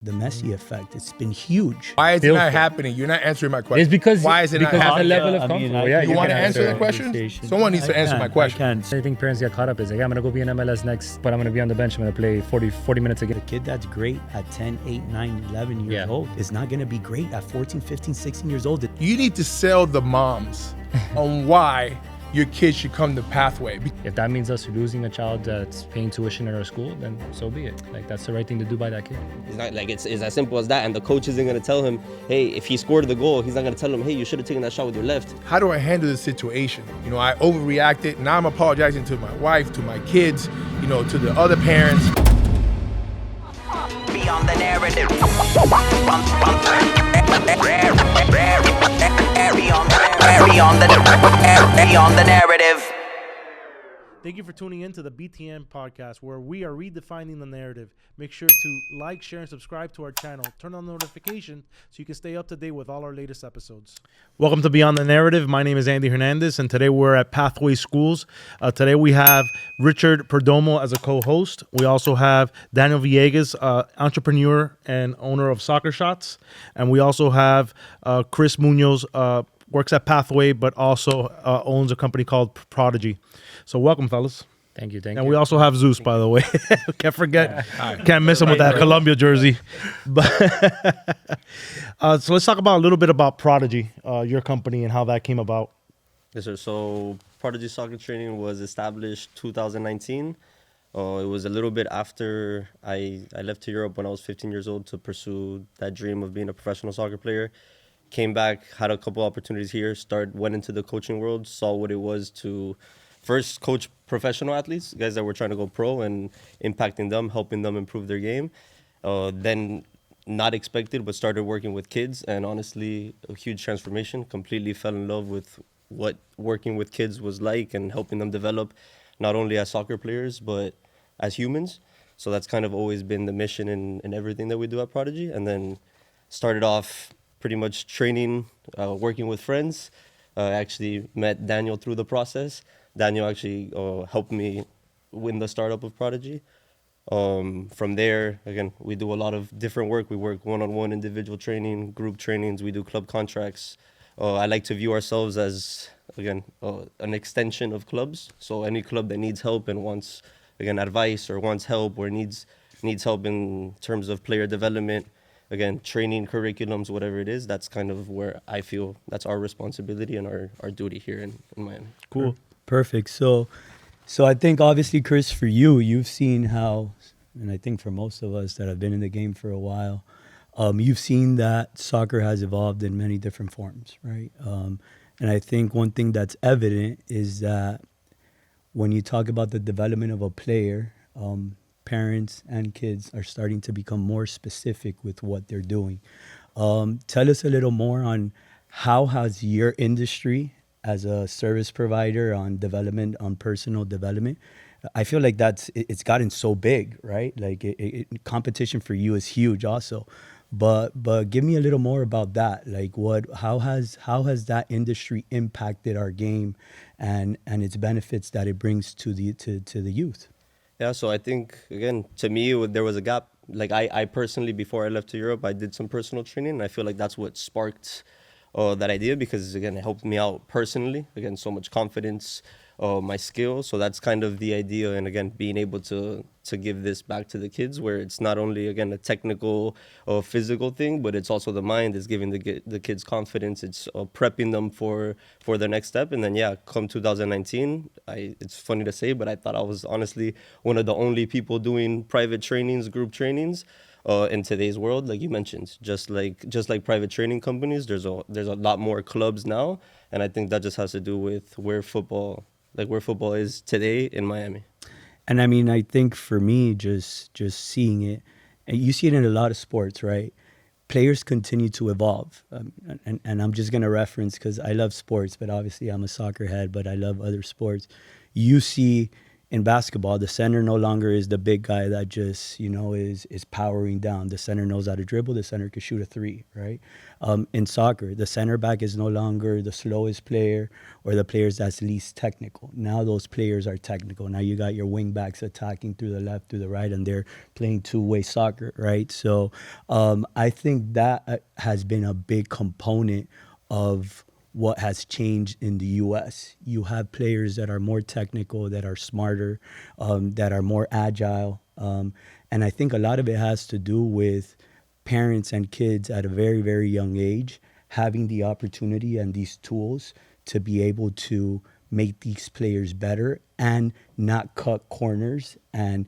The Messi effect, it's been huge. Why is it not happening? You're not answering my question. It's because why is it not happening? The level of comfort. You want to answer the question? Someone needs to answer my question. I think parents get caught up is like, I'm going to go be in MLS next, but I'm going to be on the bench. I'm going to play 40 minutes a game. A kid that's great at 10, 8, 9, 11 years old is not going to be great at 14, 15, 16 years old. You need to sell the moms on why your kids should come to Pathway. If that means us losing a child that's paying tuition in our school, then so be it. Like, that's the right thing to do by that kid. It's not like it's as simple as that. And the coach isn't going to tell him, hey, if he scored the goal, he's not going to tell him, hey, you should have taken that shot with your left. How do I handle the situation? You know, I overreacted. Now I'm apologizing to my wife, to my kids, you know, to the other parents. Beyond the narrative. Beyond the narrative. Thank you for tuning in to the BTN podcast, where we are redefining the narrative. Make sure to like, share, and subscribe to our channel. Turn on notifications so you can stay up to date with all our latest episodes. Welcome to Beyond the Narrative. My name is Andy Hernandez, and today we're at Pathway Schools. Today we have Richard Perdomo as a co-host. We also have Daniel Villegas, entrepreneur and owner of Soccer Shots. And we also have Chris Munoz, works at Pathway, but also owns a company called Prodigy. So welcome, fellas. Thank you. And we also have Zeus, by the way. Can't forget. Can't miss him with that Columbia jersey. But so let's talk about a little bit about Prodigy, your company, and how that came about. Yes, sir. So Prodigy Soccer Training was established 2019. It was a little bit after I left to Europe when I was 15 years old to pursue that dream of being a professional soccer player. Came back, had a couple opportunities here, went into the coaching world, saw what it was to first coach professional athletes, guys that were trying to go pro and impacting them, helping them improve their game. Then, not expected, but started working with kids, and honestly, a huge transformation. Completely fell in love with what working with kids was like and helping them develop, not only as soccer players, but as humans. So that's kind of always been the mission in everything that we do at Prodigy. And then started off pretty much training, working with friends. I actually met Daniel through the process. Daniel actually helped me win the startup of Prodigy. From there, again, we do a lot of different work. We work one-on-one individual training, group trainings. We do club contracts. I like to view ourselves as, again, an extension of clubs. So any club that needs help and wants, again, advice or wants help or needs help in terms of player development, again, training, curriculums, whatever it is, that's kind of where I feel that's our responsibility and our duty here in Miami. Cool. Perfect. So I think obviously, Chris, for you've seen how, and I think for most of us that have been in the game for a while, you've seen that soccer has evolved in many different forms, right? And I think one thing that's evident is that when you talk about the development of a player, parents and kids are starting to become more specific with what they're doing. Tell us a little more on how has your industry as a service provider on development, on personal development. I feel like it's gotten so big, right? Like competition for you is huge also. But give me a little more about that. Like how has that industry impacted our game and its benefits that it brings to the youth? Yeah, so I think, again, to me, there was a gap. Like I personally, before I left to Europe, I did some personal training. And I feel like that's what sparked that idea because, again, it helped me out personally. Again, so much confidence, my skill. So that's kind of the idea. And, again, being able to give this back to the kids where it's not only, again, a technical or physical thing, but it's also the mind. It's giving the kids confidence. It's prepping them for their next step. And then, come 2019, it's funny to say, but I thought I was honestly one of the only people doing private trainings, group trainings. In today's world, like you mentioned, just like private training companies, there's a lot more clubs now, and I think that just has to do with where football is today in Miami. And I mean, I think for me, just seeing it, and you see it in a lot of sports, right? Players continue to evolve, and I'm just gonna reference because I love sports, but obviously I'm a soccer head, but I love other sports. You see in basketball, the center no longer is the big guy that just, is powering down. The center knows how to dribble. The center can shoot a three, right? In soccer, the center back is no longer the slowest player or the players that's least technical. Now those players are technical. Now you got your wing backs attacking through the left, through the right, and they're playing two-way soccer, right? So I think that has been a big component of what has changed in the U.S. You have players that are more technical, that are smarter, that are more agile. And I think a lot of it has to do with parents and kids at a very, very young age having the opportunity and these tools to be able to make these players better and not cut corners and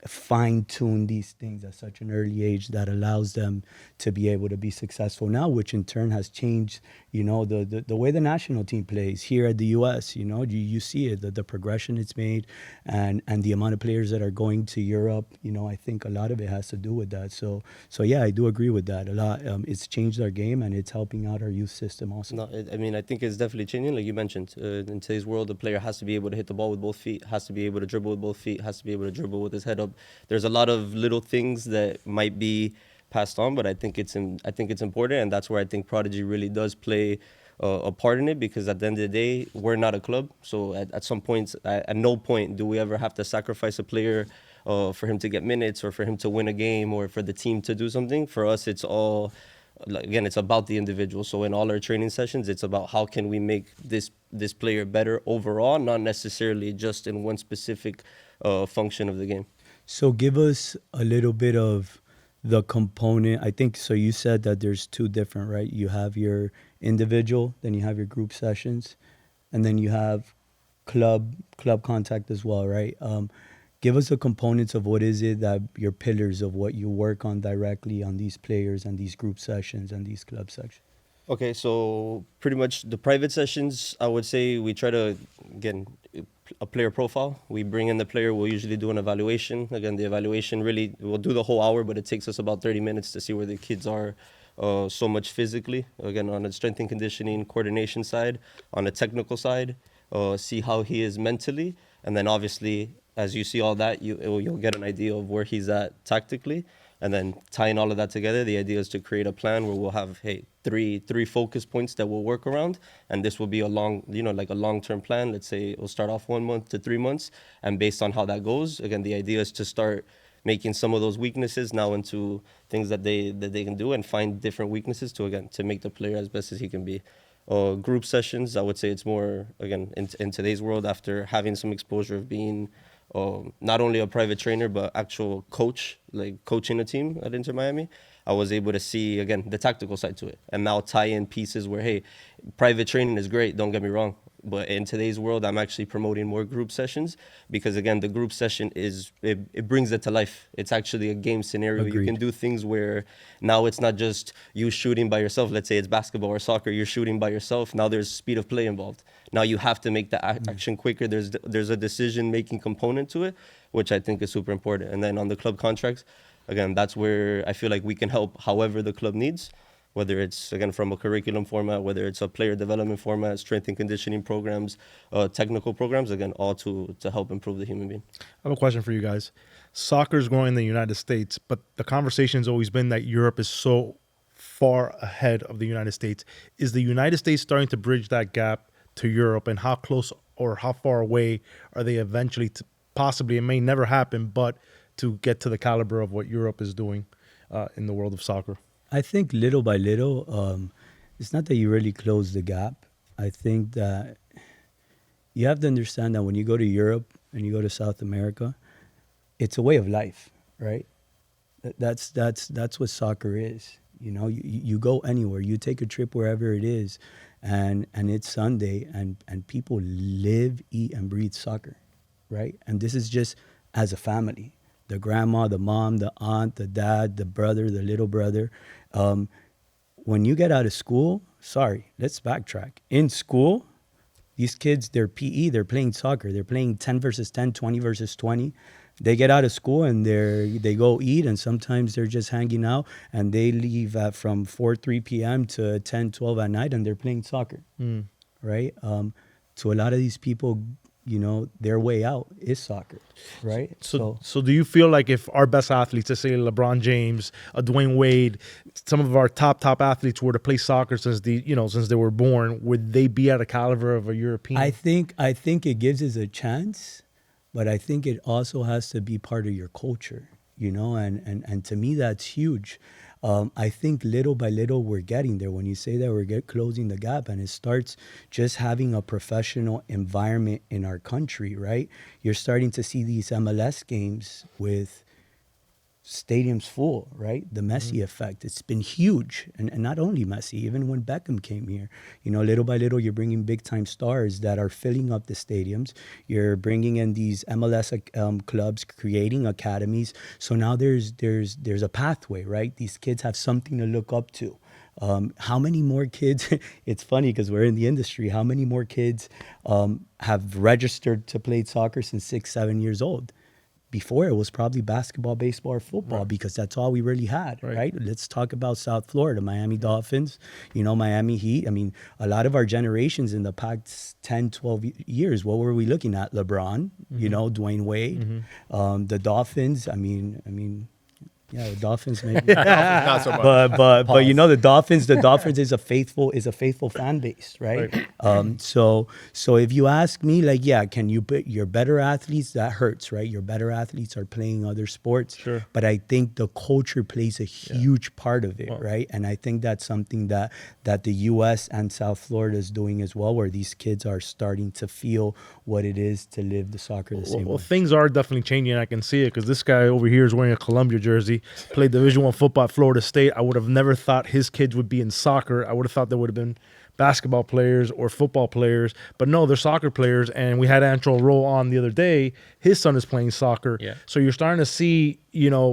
fine-tune these things at such an early age that allows them to be able to be successful now, which in turn has changed, the way the national team plays here at the U.S. You see it, the progression it's made, and the amount of players that are going to Europe. I think a lot of it has to do with that. So yeah, I do agree with that a lot. It's changed our game, and it's helping out our youth system also. No, I think it's definitely changing. Like you mentioned, in today's world, the player has to be able to hit the ball with both feet, has to be able to dribble with both feet, has to be able to dribble with his head up. There's a lot of little things that might be passed on, but I think it's important, and that's where I think Prodigy really does play a part in it, because at the end of the day, we're not a club. So at some points, at no point do we ever have to sacrifice a player for him to get minutes or for him to win a game or for the team to do something. For us, it's all, again, it's about the individual. So in all our training sessions, it's about how can we make this player better overall, not necessarily just in one specific function of the game. So give us a little bit of the component. I think, so you said that there's two different, right? You have your individual, then you have your group sessions, and then you have club contact as well, right? Give us the components of what is it that your pillars of what you work on directly on these players and these group sessions and these club sections. Okay, so pretty much the private sessions, I would say we try to, again, a player profile. We bring in the player, we'll usually do an evaluation. Again, the evaluation really, we'll do the whole hour, but it takes us about 30 minutes to see where the kids are so much physically. Again, on the strength and conditioning, coordination side, on the technical side, see how he is mentally. And then obviously, as you see all that, you'll get an idea of where he's at tactically. And then tying all of that together, the idea is to create a plan where we'll have, three focus points that we'll work around. And this will be a long-term plan. Let's say we'll start off 1 month to 3 months. And based on how that goes, again, the idea is to start making some of those weaknesses now into things that they can do and find different weaknesses to make the player as best as he can be. Group sessions, I would say it's more, again, in today's world, after having some exposure of being not only a private trainer, but actual coach, like coaching a team at Inter Miami, I was able to see, again, the tactical side to it. And now tie in pieces where, private training is great, don't get me wrong. But in today's world, I'm actually promoting more group sessions because, again, the group session it brings it to life. It's actually a game scenario. Agreed. You can do things where now it's not just you shooting by yourself. Let's say it's basketball or soccer. You're shooting by yourself. Now there's speed of play involved. Now you have to make the action quicker. There's a decision-making component to it, which I think is super important. And then on the club contracts, again, that's where I feel like we can help however the club needs. Whether it's, again, from a curriculum format, whether it's a player development format, strength and conditioning programs, technical programs, again, all to help improve the human being. I have a question for you guys. Soccer's growing in the United States, but the conversation's always been that Europe is so far ahead of the United States. Is the United States starting to bridge that gap to Europe, and how close or how far away are they eventually to, possibly, it may never happen, but to get to the caliber of what Europe is doing in the world of soccer? I think little by little, it's not that you really close the gap. I think that you have to understand that when you go to Europe and you go to South America, it's a way of life, right? That's what soccer is. You go anywhere, you take a trip wherever it is, and it's Sunday, and people live, eat, and breathe soccer, right? And this is just as a family. The grandma, the mom, the aunt, the dad, the brother, the little brother. When you get out of school, let's backtrack. In school, these kids, they're PE, they're playing soccer. They're playing 10 versus 10, 20 versus 20. They get out of school and they go eat, and sometimes they're just hanging out, and they leave from 3 p.m. to 10, 12 at night, and they're playing soccer, right? To a lot of these people, their way out is soccer, right? So do you feel like if our best athletes, let's say LeBron James, Dwayne Wade, some of our top athletes were to play soccer since they were born, would they be at a caliber of a European? I think it gives us a chance, but I think it also has to be part of your culture, and to me that's huge. I think little by little we're getting there. When you say that we're closing the gap, and it starts just having a professional environment in our country, right? You're starting to see these MLS games with stadiums full, right? The Messi effect, it's been huge. And not only Messi, even when Beckham came here, little by little, you're bringing big time stars that are filling up the stadiums. You're bringing in these MLS clubs, creating academies. So now there's a pathway, right? These kids have something to look up to. How many more kids, it's funny because we're in the industry, how many more kids have registered to play soccer since 6, 7 years old? Before it was probably basketball, baseball, or football, because that's all we really had, right? Let's talk about South Florida, Miami Dolphins, Miami Heat. I mean, a lot of our generations in the past 10, 12 years, what were we looking at? LeBron, Dwayne Wade, the Dolphins. I mean, yeah, the Dolphins maybe. Not so much. But the Dolphins is a faithful fan base, right? So if you ask me, like, yeah, can you put your better athletes? That hurts, right? Your better athletes are playing other sports, Sure. But I think the culture plays a huge part of it, right? And I think that's something that the U.S. and South Florida is doing as well, where these kids are starting to feel what it is to live the soccer the same Well, way. things are definitely changing. I can see it because this guy over here is wearing a Columbia jersey, played Division I football at Florida State. I would have never thought his kids would be in soccer. I would have thought they would have been basketball players or football players. But no, they're soccer players. And we had Antro Roll on the other day. His son is playing soccer. Yeah. So you're starting to see,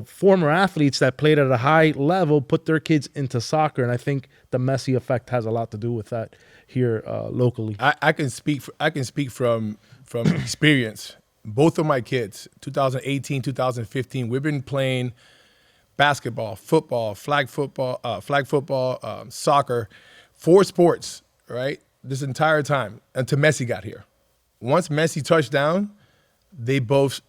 former athletes that played at a high level put their kids into soccer. And I think the Messi effect has a lot to do with that here locally. I can speak from experience. Both of my kids, 2018, 2015, we've been playing basketball, football, flag football, soccer, 4 sports, right? This entire time until Messi got here. Once Messi touched down, they both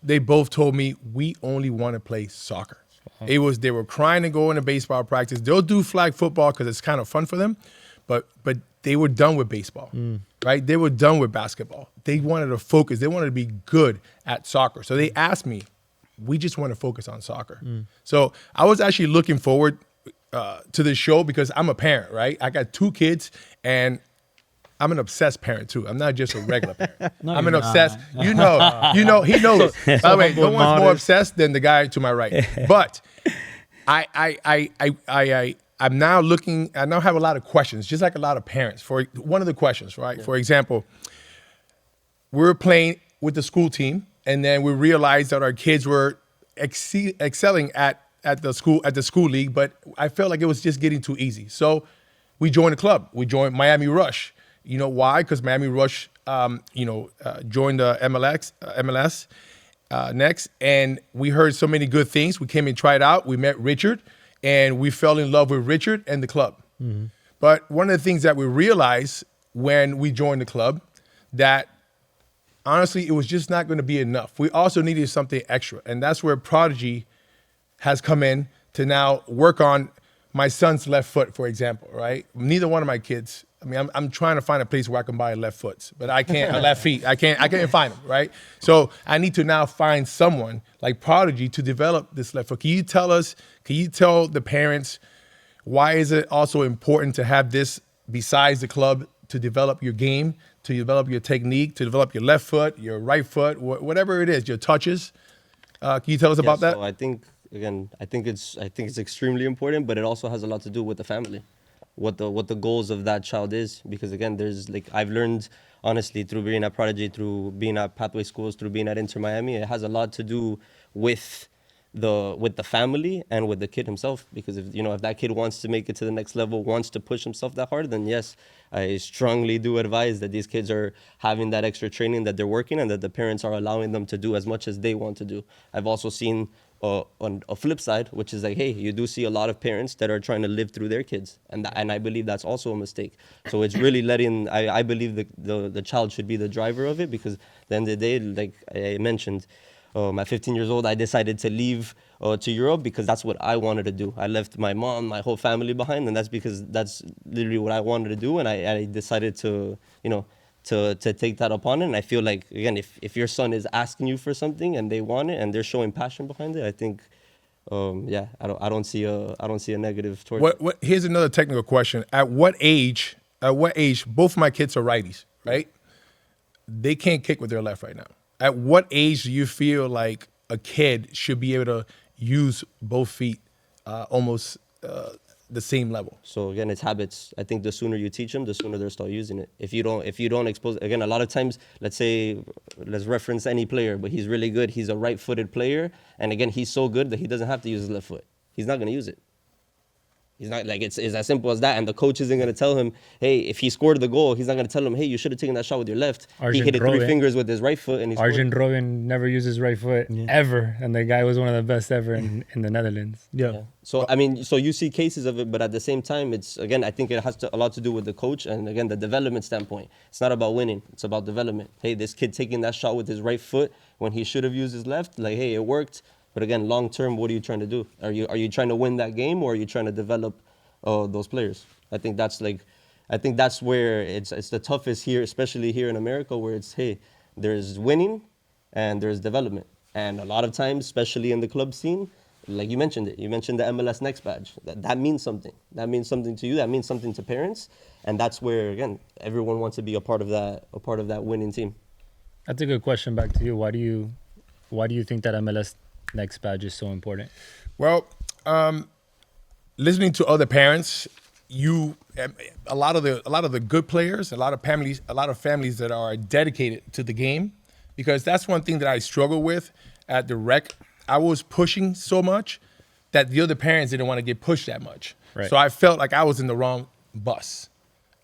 told me we only want to play soccer. They were crying to go into baseball practice. They'll do flag football because it's kind of fun for them, but they were done with baseball, right? They were done with basketball. They wanted to focus. They wanted to be good at soccer. So they asked me, we just want to focus on soccer. So I was actually looking forward to this show because I'm a parent, right? I got 2 kids and I'm an obsessed parent too. I'm not just a regular parent. I'm an obsessed. He knows. By the way, no one's more obsessed than the guy to my right. But I'm now looking. I now have a lot of questions, just like a lot of parents. For one of the questions, right? Yeah. For example, we're playing with the school team, and then we realized that our kids were excelling at the school league, but I felt like it was just getting too easy. So we joined a club. We joined Miami Rush. You know why? Because Miami Rush, joined the MLS next, and we heard so many good things. We came and tried out. We met Richard, and we fell in love with Richard and the club. Mm-hmm. But one of the things that we realized when we joined the club, that honestly, it was just not going to be enough. We also needed something extra, and that's where Prodigy has come in to now work on my son's left foot, for example, right? Neither one of my kids. I mean, I'm trying to find a place where I can buy left foots, but I can't. Left feet, I can't find them, right? So I need to now find someone like Prodigy to develop this left foot. Can you tell the parents, why is it also important to have this besides the club, to develop your game, to develop your technique, to develop your left foot, your right foot, whatever it is, your touches? Can you tell us about that? So I think it's extremely important, but it also has a lot to do with the family, what the goals of that child is. Because again, there's I've learned honestly through being at Prodigy, through being at Pathway Schools, through being at Inter Miami, it has a lot to do with the family and with the kid himself. Because if that kid wants to make it to the next level, wants to push himself that hard, then yes, I strongly do advise that these kids are having that extra training, that they're working, and that the parents are allowing them to do as much as they want to do. I've also seen on a flip side, which is like, hey, you do see a lot of parents that are trying to live through their kids, and I believe that's also a mistake. So it's really letting, I believe the child should be the driver of it, because at the end of the day, like I mentioned, at 15 years old, I decided to leave to Europe because that's what I wanted to do. I left my mom, my whole family behind, and that's because that's literally what I wanted to do, and I decided to, to take that upon it. And I feel like, again, if your son is asking you for something and they want it and they're showing passion behind it, I think, I don't see a negative towards it. What? Here's another technical question. At what age? Both of my kids are righties, right? They can't kick with their left right now. At what age do you feel like a kid should be able to use both feet almost the same level? So again, it's habits. I think the sooner you teach them, the sooner they'll start using it. If you don't expose, again, a lot of times, let's reference any player, but he's really good. He's a right-footed player, and again, he's so good that he doesn't have to use his left foot. He's not going to use it. He's not, like, it's as simple as that. And the coach isn't going to tell him, hey, if he scored the goal, he's not going to tell him, hey, you should have taken that shot with your left. He hit it 3 fingers with his right foot, and he scored. Arjen Robben never used his right foot ever, and the guy was one of the best ever in the Netherlands. Yeah. So I mean, so you see cases of it, but at the same time, it's, again, I think it has a lot to do with the coach and, again, the development standpoint. It's not about winning; it's about development. Hey, this kid taking that shot with his right foot when he should have used his left, like, hey, it worked. But again, long term, what are you trying to do? Are you trying to win that game, or are you trying to develop those players? I think that's where it's the toughest here, especially here in America, where it's, hey, there's winning and there's development. And a lot of times, especially in the club scene, like you mentioned the MLS Next badge. That means something. That means something to you. That means something to parents. And that's where, again, everyone wants to be a part of that winning team. That's a good question. Back to you. Why do you think that MLS Next badge is so important? Well, listening to other parents, a lot of the good players, a lot of families that are dedicated to the game, because that's one thing that I struggle with at the rec. I was pushing so much that the other parents didn't want to get pushed that much. Right. So I felt like I was in the wrong bus.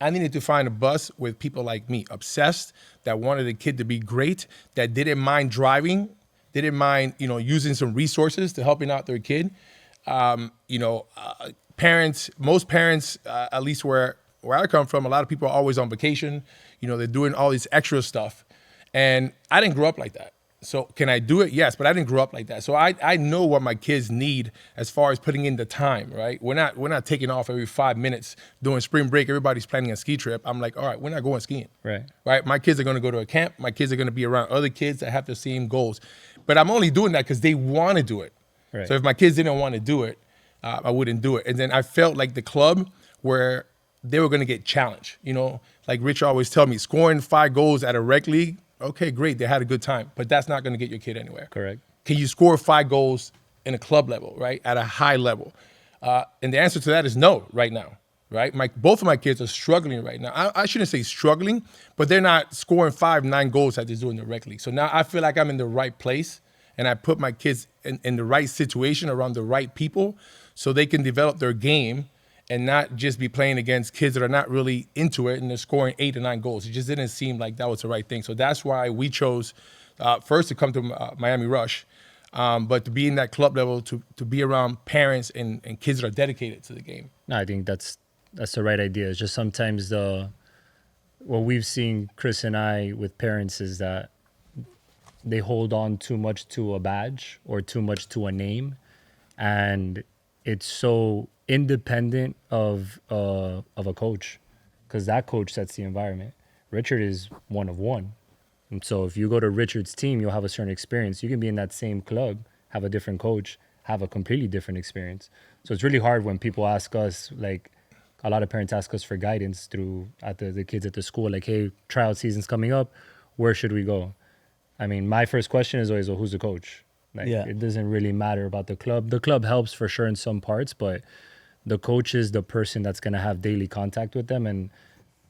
I needed to find a bus with people like me, obsessed, that wanted a kid to be great, that didn't mind driving, didn't mind, using some resources to helping out their kid. Most parents, at least where I come from, a lot of people are always on vacation. They're doing all this extra stuff. And I didn't grow up like that. So can I do it? Yes, but I didn't grow up like that. So I know what my kids need as far as putting in the time, right? We're not taking off every 5 minutes during spring break. Everybody's planning a ski trip. I'm like, all right, we're not going skiing. Right. My kids are going to go to a camp. My kids are going to be around other kids that have the same goals. But I'm only doing that because they want to do it. Right. So if my kids didn't want to do it, I wouldn't do it. And then I felt like the club where they were going to get challenged. Like Rich always tell me, scoring 5 goals at a rec league, okay, great, they had a good time, but that's not going to get your kid anywhere. Correct. Can you score 5 goals in a club level, right, at a high level? And the answer to that is no right now, right? Both of my kids are struggling right now. I shouldn't say struggling, but they're not scoring 5, 9 goals that they do in the rec league. So now I feel like I'm in the right place, and I put my kids in the right situation around the right people so they can develop their game and not just be playing against kids that are not really into it and they're scoring 8 or 9 goals. It just didn't seem like that was the right thing. So that's why we chose first to come to Miami Rush, but to be in that club level, to be around parents and kids that are dedicated to the game. No, I think that's the right idea. It's just sometimes what we've seen, Chris and I, with parents, is that they hold on too much to a badge or too much to a name, and it's so independent of a coach, because that coach sets the environment. Richard is one of one. And so if you go to Richard's team, you'll have a certain experience. You can be in that same club, have a different coach, have a completely different experience. So it's really hard when people ask us, like a lot of parents ask us for guidance at the kids at the school, like, hey, tryout season's coming up, where should we go? I mean, my first question is always, well, who's the coach? Like, It doesn't really matter about the club. The club helps for sure in some parts, but the coach is the person that's going to have daily contact with them. And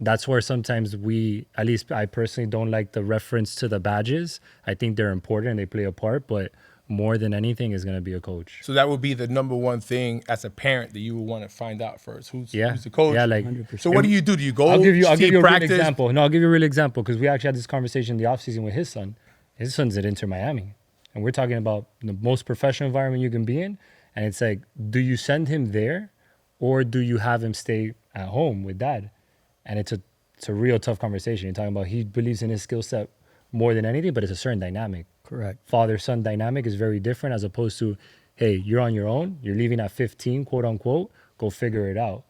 that's where sometimes at least I personally don't like the reference to the badges. I think they're important and they play a part, but more than anything is going to be a coach. So that would be the number one thing as a parent that you would want to find out first. Who's the coach? Yeah, like 100%. So what do you do? Do you go? I'll give you a real practice? example. No, I'll give you a real example, because we actually had this conversation in the off season with his son. His son's at Inter Miami. And we're talking about the most professional environment you can be in. And it's like, do you send him there or do you have him stay at home with dad? And it's a real tough conversation. You're talking about he believes in his skill set more than anything, but it's a certain dynamic. Correct. Father-son dynamic is very different as opposed to, hey, you're on your own. You're leaving at 15, quote unquote. Go figure it out.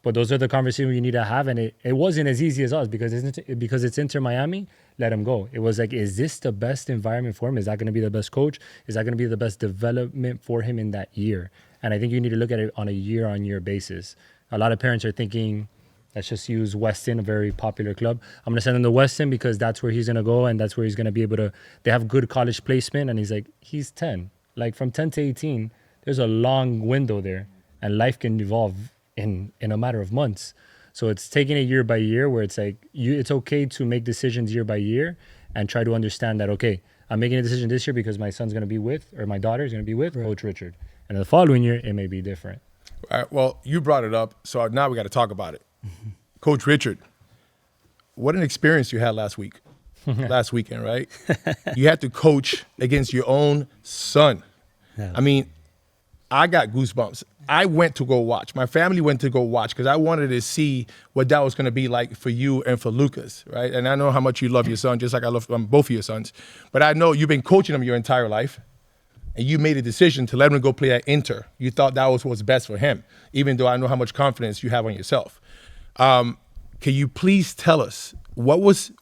But those are the conversations you need to have. And it wasn't as easy as us because it's Inter Miami, let him go. It was like, is this the best environment for him? Is that going to be the best coach? Is that going to be the best development for him in that year? And I think you need to look at it on a year-on-year basis. A lot of parents are thinking, let's just use Weston, a very popular club. I'm going to send him to Weston because that's where he's going to go and that's where he's going to be able to, they have good college placement. And he's like, he's 10. Like from 10 to 18, there's a long window there and life can evolve in a matter of months. So it's taking it year by year where it's like, it's okay to make decisions year by year and try to understand that, okay, I'm making a decision this year because my son's going to be with, or my daughter's going to be with Coach Richard. And the following year, it may be different. All right, well, you brought it up, so now we got to talk about it. Coach Richard, what an experience you had last weekend, right? You had to coach against your own son. Yeah. I mean, I got goosebumps. I went to go watch. My family went to go watch because I wanted to see what that was going to be like for you and for Lucas, right? And I know how much you love your son, just like I love both of your sons. But I know you've been coaching him your entire life, and you made a decision to let him go play at Inter. You thought that was what's best for him, even though I know how much confidence you have on yourself. Can you please tell us what was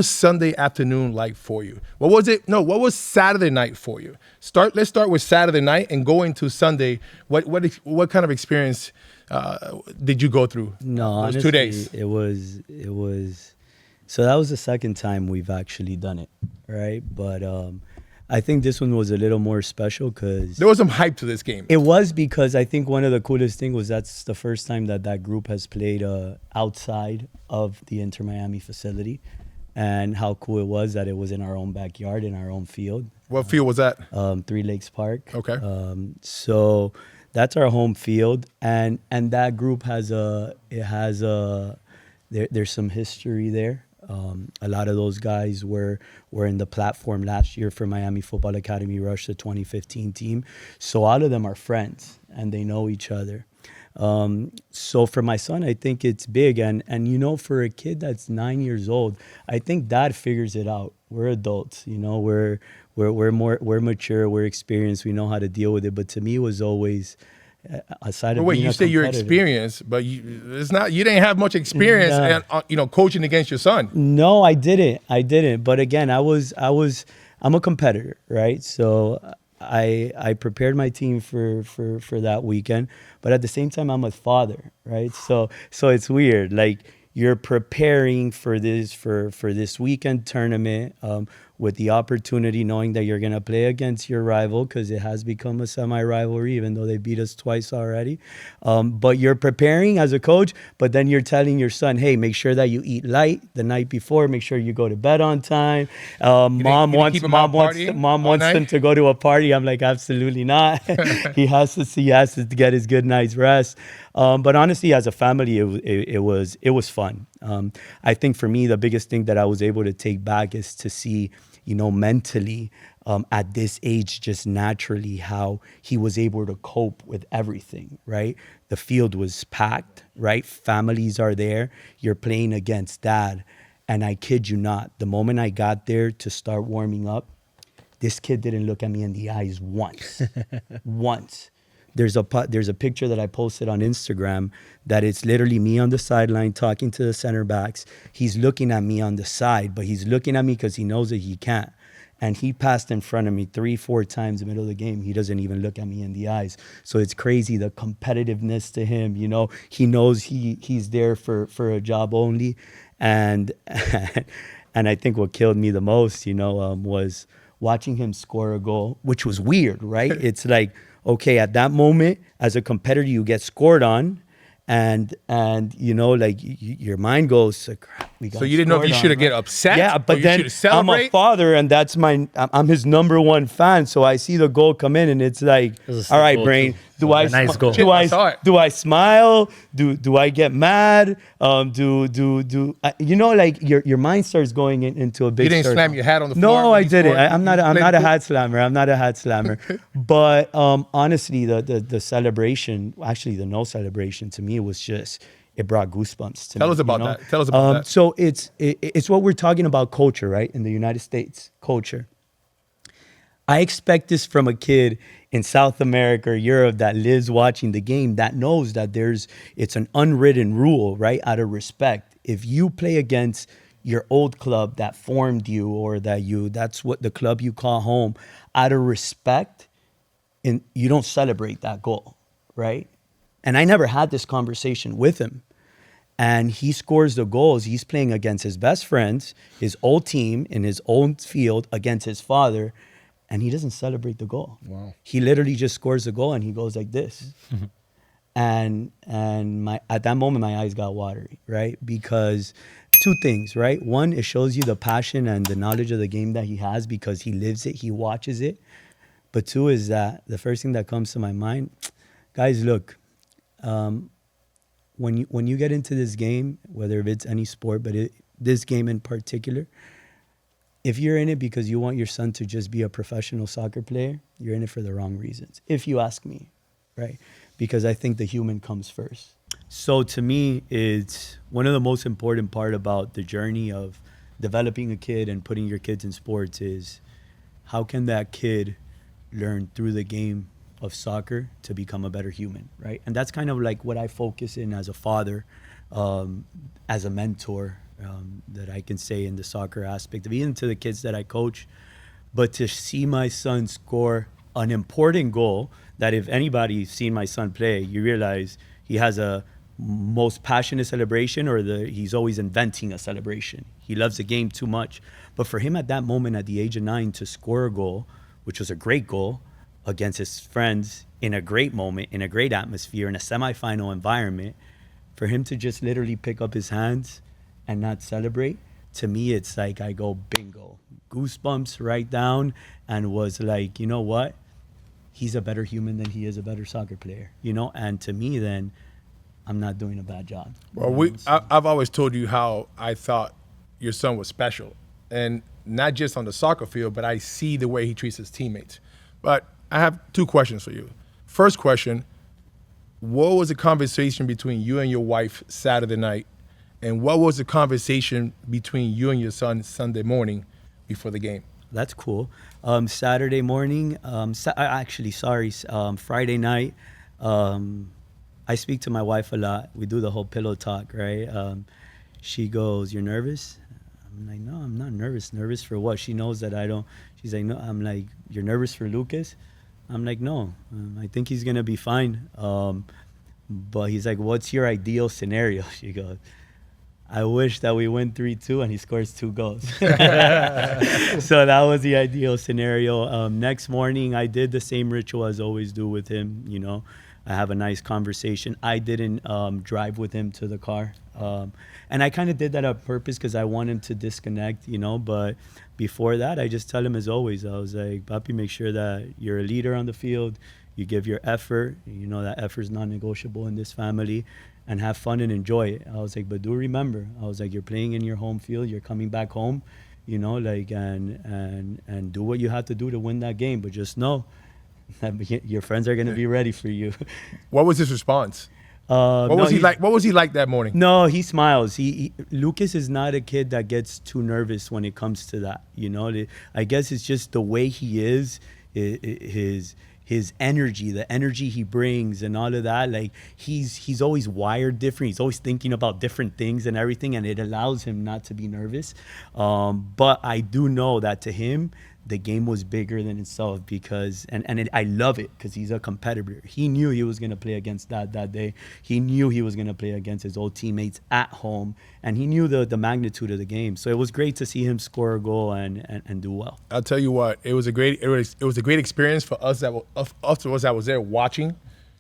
Sunday afternoon like for you? What was Saturday night for you? Let's start with Saturday night and go into Sunday. What kind of experience did you go through? No, those honestly, 2 days. It was. So that was the second time we've actually done it, right? But I think this one was a little more special because There was some hype to this game. it was because I think one of the coolest things was that's the first time that group has played outside of the Inter Miami facility, and how cool it was that it was in our own backyard, in our own field. What field was that? Three Lakes Park. Okay. So that's our home field, and that group there's some history there. A lot of those guys were in the platform last year for Miami Futbol Academy Rush, the 2015 team. So all of them are friends and they know each other. So for my son, I think it's big. And for a kid that's 9 years old, I think dad figures it out. We're adults, we're mature, we're experienced, we know how to deal with it. But to me, it was always aside of being you a say you're competitor. experienced, but you didn't have much experience and coaching against your son. No, I didn't. But again, I'm a competitor, right? So I prepared my team for that weekend, but at the same time, I'm a father, right? So it's weird. Like you're preparing for this weekend tournament with the opportunity, knowing that you're going to play against your rival because it has become a semi-rivalry, even though they beat us twice already. But you're preparing as a coach, but then you're telling your son, hey, make sure that you eat light the night before. Make sure you go to bed on time. Mom wants him to go to a party. I'm like, absolutely not. He has to get his good night's rest. But honestly, as a family, it was fun. I think for me, the biggest thing that I was able to take back is to see, mentally at this age, just naturally how he was able to cope with everything, right? The field was packed, right? Families are there. You're playing against dad. And I kid you not, the moment I got there to start warming up, this kid didn't look at me in the eyes once. Once. There's a picture that I posted on Instagram that it's literally me on the sideline talking to the center backs. He's looking at me on the side, but he's looking at me because he knows that he can't. And he passed in front of me 3-4 times in the middle of the game. He doesn't even look at me in the eyes. So it's crazy, the competitiveness to him. He knows he's there for a job only. And I think what killed me the most, was watching him score a goal, which was weird, right? It's like, okay, at that moment, as a competitor, you get scored on, and your mind goes, We got So you didn't know if you scored should have on, get right? upset? Yeah, or but you then should celebrate? I'm a father, and that's I'm his number one fan. So I see the goal come in, and it's like, It was a all sick right, goal, brain. too. Do It was I a nice goal. do I saw it. I smile? Do I get mad? You know, like your mind starts going into a big. You didn't circle. slam your hat on the floor No, when I you didn't. scored? I'm You not played a cool? hat slammer. I'm not a hat slammer. But honestly, the celebration, actually the no celebration, to me was just. It brought goosebumps to me. Tell us about you know? that. Tell us about that. So it's what we're talking about, culture, right? In the United States, culture. I expect this from a kid in South America or Europe that lives watching the game, that knows that it's an unwritten rule, right? Out of respect. If you play against your old club that formed you, or that's what the club you call home, out of respect, and you don't celebrate that goal, right? And I never had this conversation with him. And he scores the goals. He's playing against his best friends, his old team in his own field against his father, and he doesn't celebrate the goal. Wow. He literally just scores the goal and he goes like this. And at that moment my eyes got watery, right? Because two things, right? One, it shows you the passion and the knowledge of the game that he has because he lives it, he watches it. But two is that the first thing that comes to my mind, guys, look, when you get into this game, whether it's any sport, but this game in particular, if you're in it because you want your son to just be a professional soccer player, you're in it for the wrong reasons, if you ask me, right? Because I think the human comes first. So to me, it's one of the most important part about the journey of developing a kid and putting your kids in sports is how can that kid learn through the game of soccer to become a better human, right? And that's kind of like what I focus in as a father, as a mentor, that I can say in the soccer aspect of even to the kids that I coach. But to see my son score an important goal that if anybody's seen my son play, you realize he has a most passionate celebration he's always inventing a celebration. He loves the game too much. But for him at that moment at the age of 9 to score a goal, which was a great goal, against his friends in a great moment, in a great atmosphere, in a semifinal environment, for him to just literally pick up his hands and not celebrate, to me, it's like I go bingo, goosebumps right down, and was like, you know what? He's a better human than he is a better soccer player, you know? And to me, then, I'm not doing a bad job. Well, I've always told you how I thought your son was special. And not just on the soccer field, but I see the way he treats his teammates. But I have two questions for you. First question, what was the conversation between you and your wife Saturday night? And what was the conversation between you and your son Sunday morning before the game? That's cool. Saturday morning, Friday night, I speak to my wife a lot. We do the whole pillow talk, right? She goes, "You're nervous?" I'm like, "No, I'm not nervous. Nervous for what?" She knows that I don't. She's like, "No." I'm like, "You're nervous for Lucas?" I'm like, "No, I think he's going to be fine." But he's like, "What's your ideal scenario?" She goes, "I wish that we win 3-2 and he scores 2 goals." So that was the ideal scenario. Next morning, I did the same ritual as I always do with him. You know, I have a nice conversation. I didn't drive with him to the car. And I kind of did that on purpose because I want him to disconnect, you know. But before that, I just tell him as always, I was like, "Papi, make sure that you're a leader on the field. You give your effort. You know that effort is non-negotiable in this family. And have fun and enjoy it." I was like, "But do remember," I was like, "you're playing in your home field. You're coming back home, you know, like, and do what you have to do to win that game. But just know that your friends are going to be ready for you." What was his response? What was he like? What was he like that morning? No, he smiles. Lucas is not a kid that gets too nervous when it comes to that. You know, I guess it's just the way he is, his energy, the energy he brings and all of that. Like he's always wired different. He's always thinking about different things and everything, and it allows him not to be nervous. But I do know that to him, the game was bigger than itself because, I love it because he's a competitor. He knew he was going to play against that day. He knew he was going to play against his old teammates at home, and he knew the magnitude of the game. So it was great to see him score a goal and do well. I'll tell you what, it was a great experience for us that was there watching.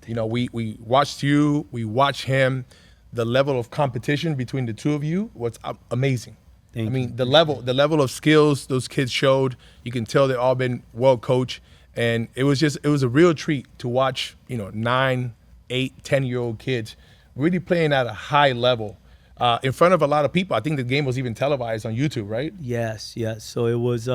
You know, we watched you, we watched him. the level of competition between the two of you was amazing. Thank I mean, you. the level of skills those kids showed, you can tell they've all been well coached, and it was a real treat to watch, 9, 8, 10-year-old kids really playing at a high level in front of a lot of people. I think the game was even televised on YouTube, right? Yes. So it was.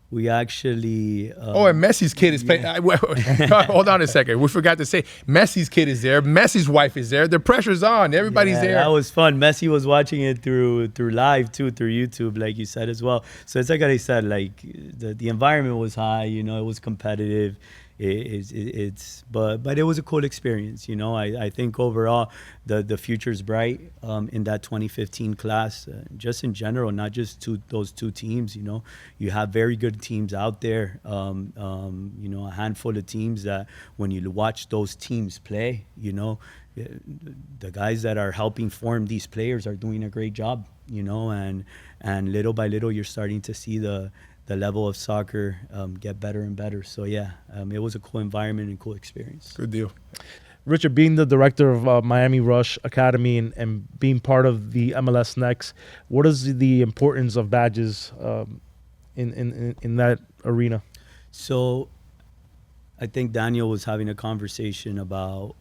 We actually. Oh, and Messi's kid is playing. Hold on a second. We forgot to say Messi's kid is there. Messi's wife is there. The pressure's on. Everybody's Yeah, there. that was fun. Messi was watching it through live too, through YouTube, like you said as well. So it's like I said, like the environment was high. It was competitive. But it was a cool experience. I think overall the future's bright in that 2015 class, just in general, not just those two teams. You have very good teams out there. A handful of teams that when you watch those teams play, the guys that are helping form these players are doing a great job. And little by little you're starting to see the level of soccer get better and better. So yeah, it was a cool environment and cool experience. Good deal. Richard, being the director of Miami Rush Academy and being part of the MLS Next, what is the importance of badges in that arena? So I think Daniel was having a conversation about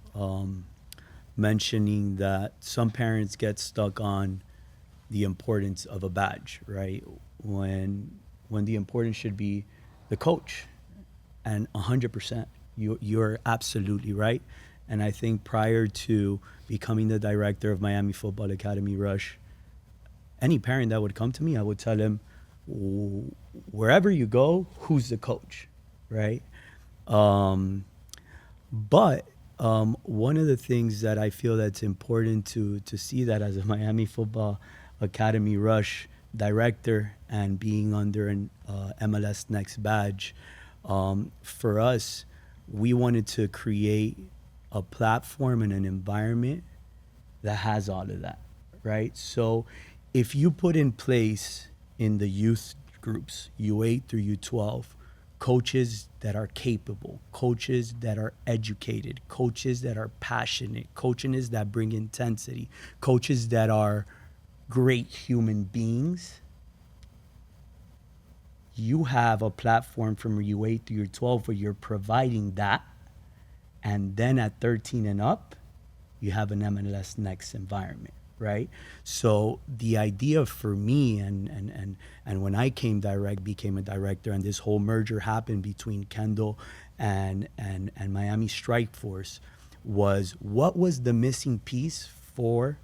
mentioning that some parents get stuck on the importance of a badge, right? When the importance should be the coach. And 100%, you're absolutely right. And I think prior to becoming the director of Miami Futbol Academy Rush, any parent that would come to me, I would tell him, wherever you go, who's the coach, right? But one of the things that I feel that's important to see that as a Miami Futbol Academy Rush director and being under an MLS Next badge, for us, we wanted to create a platform and an environment that has all of that, right? So if you put in place in the youth groups, U8 through U12, coaches that are capable, coaches that are educated, coaches that are passionate, coaches that bring intensity, coaches that are great human beings, you have a platform from U8 through U12 where you're providing that. And then at 13 and up, you have an MLS Next environment, right? So the idea for me and when I became a director, and this whole merger happened between Kendall and Miami Strike Force, was what was the missing piece for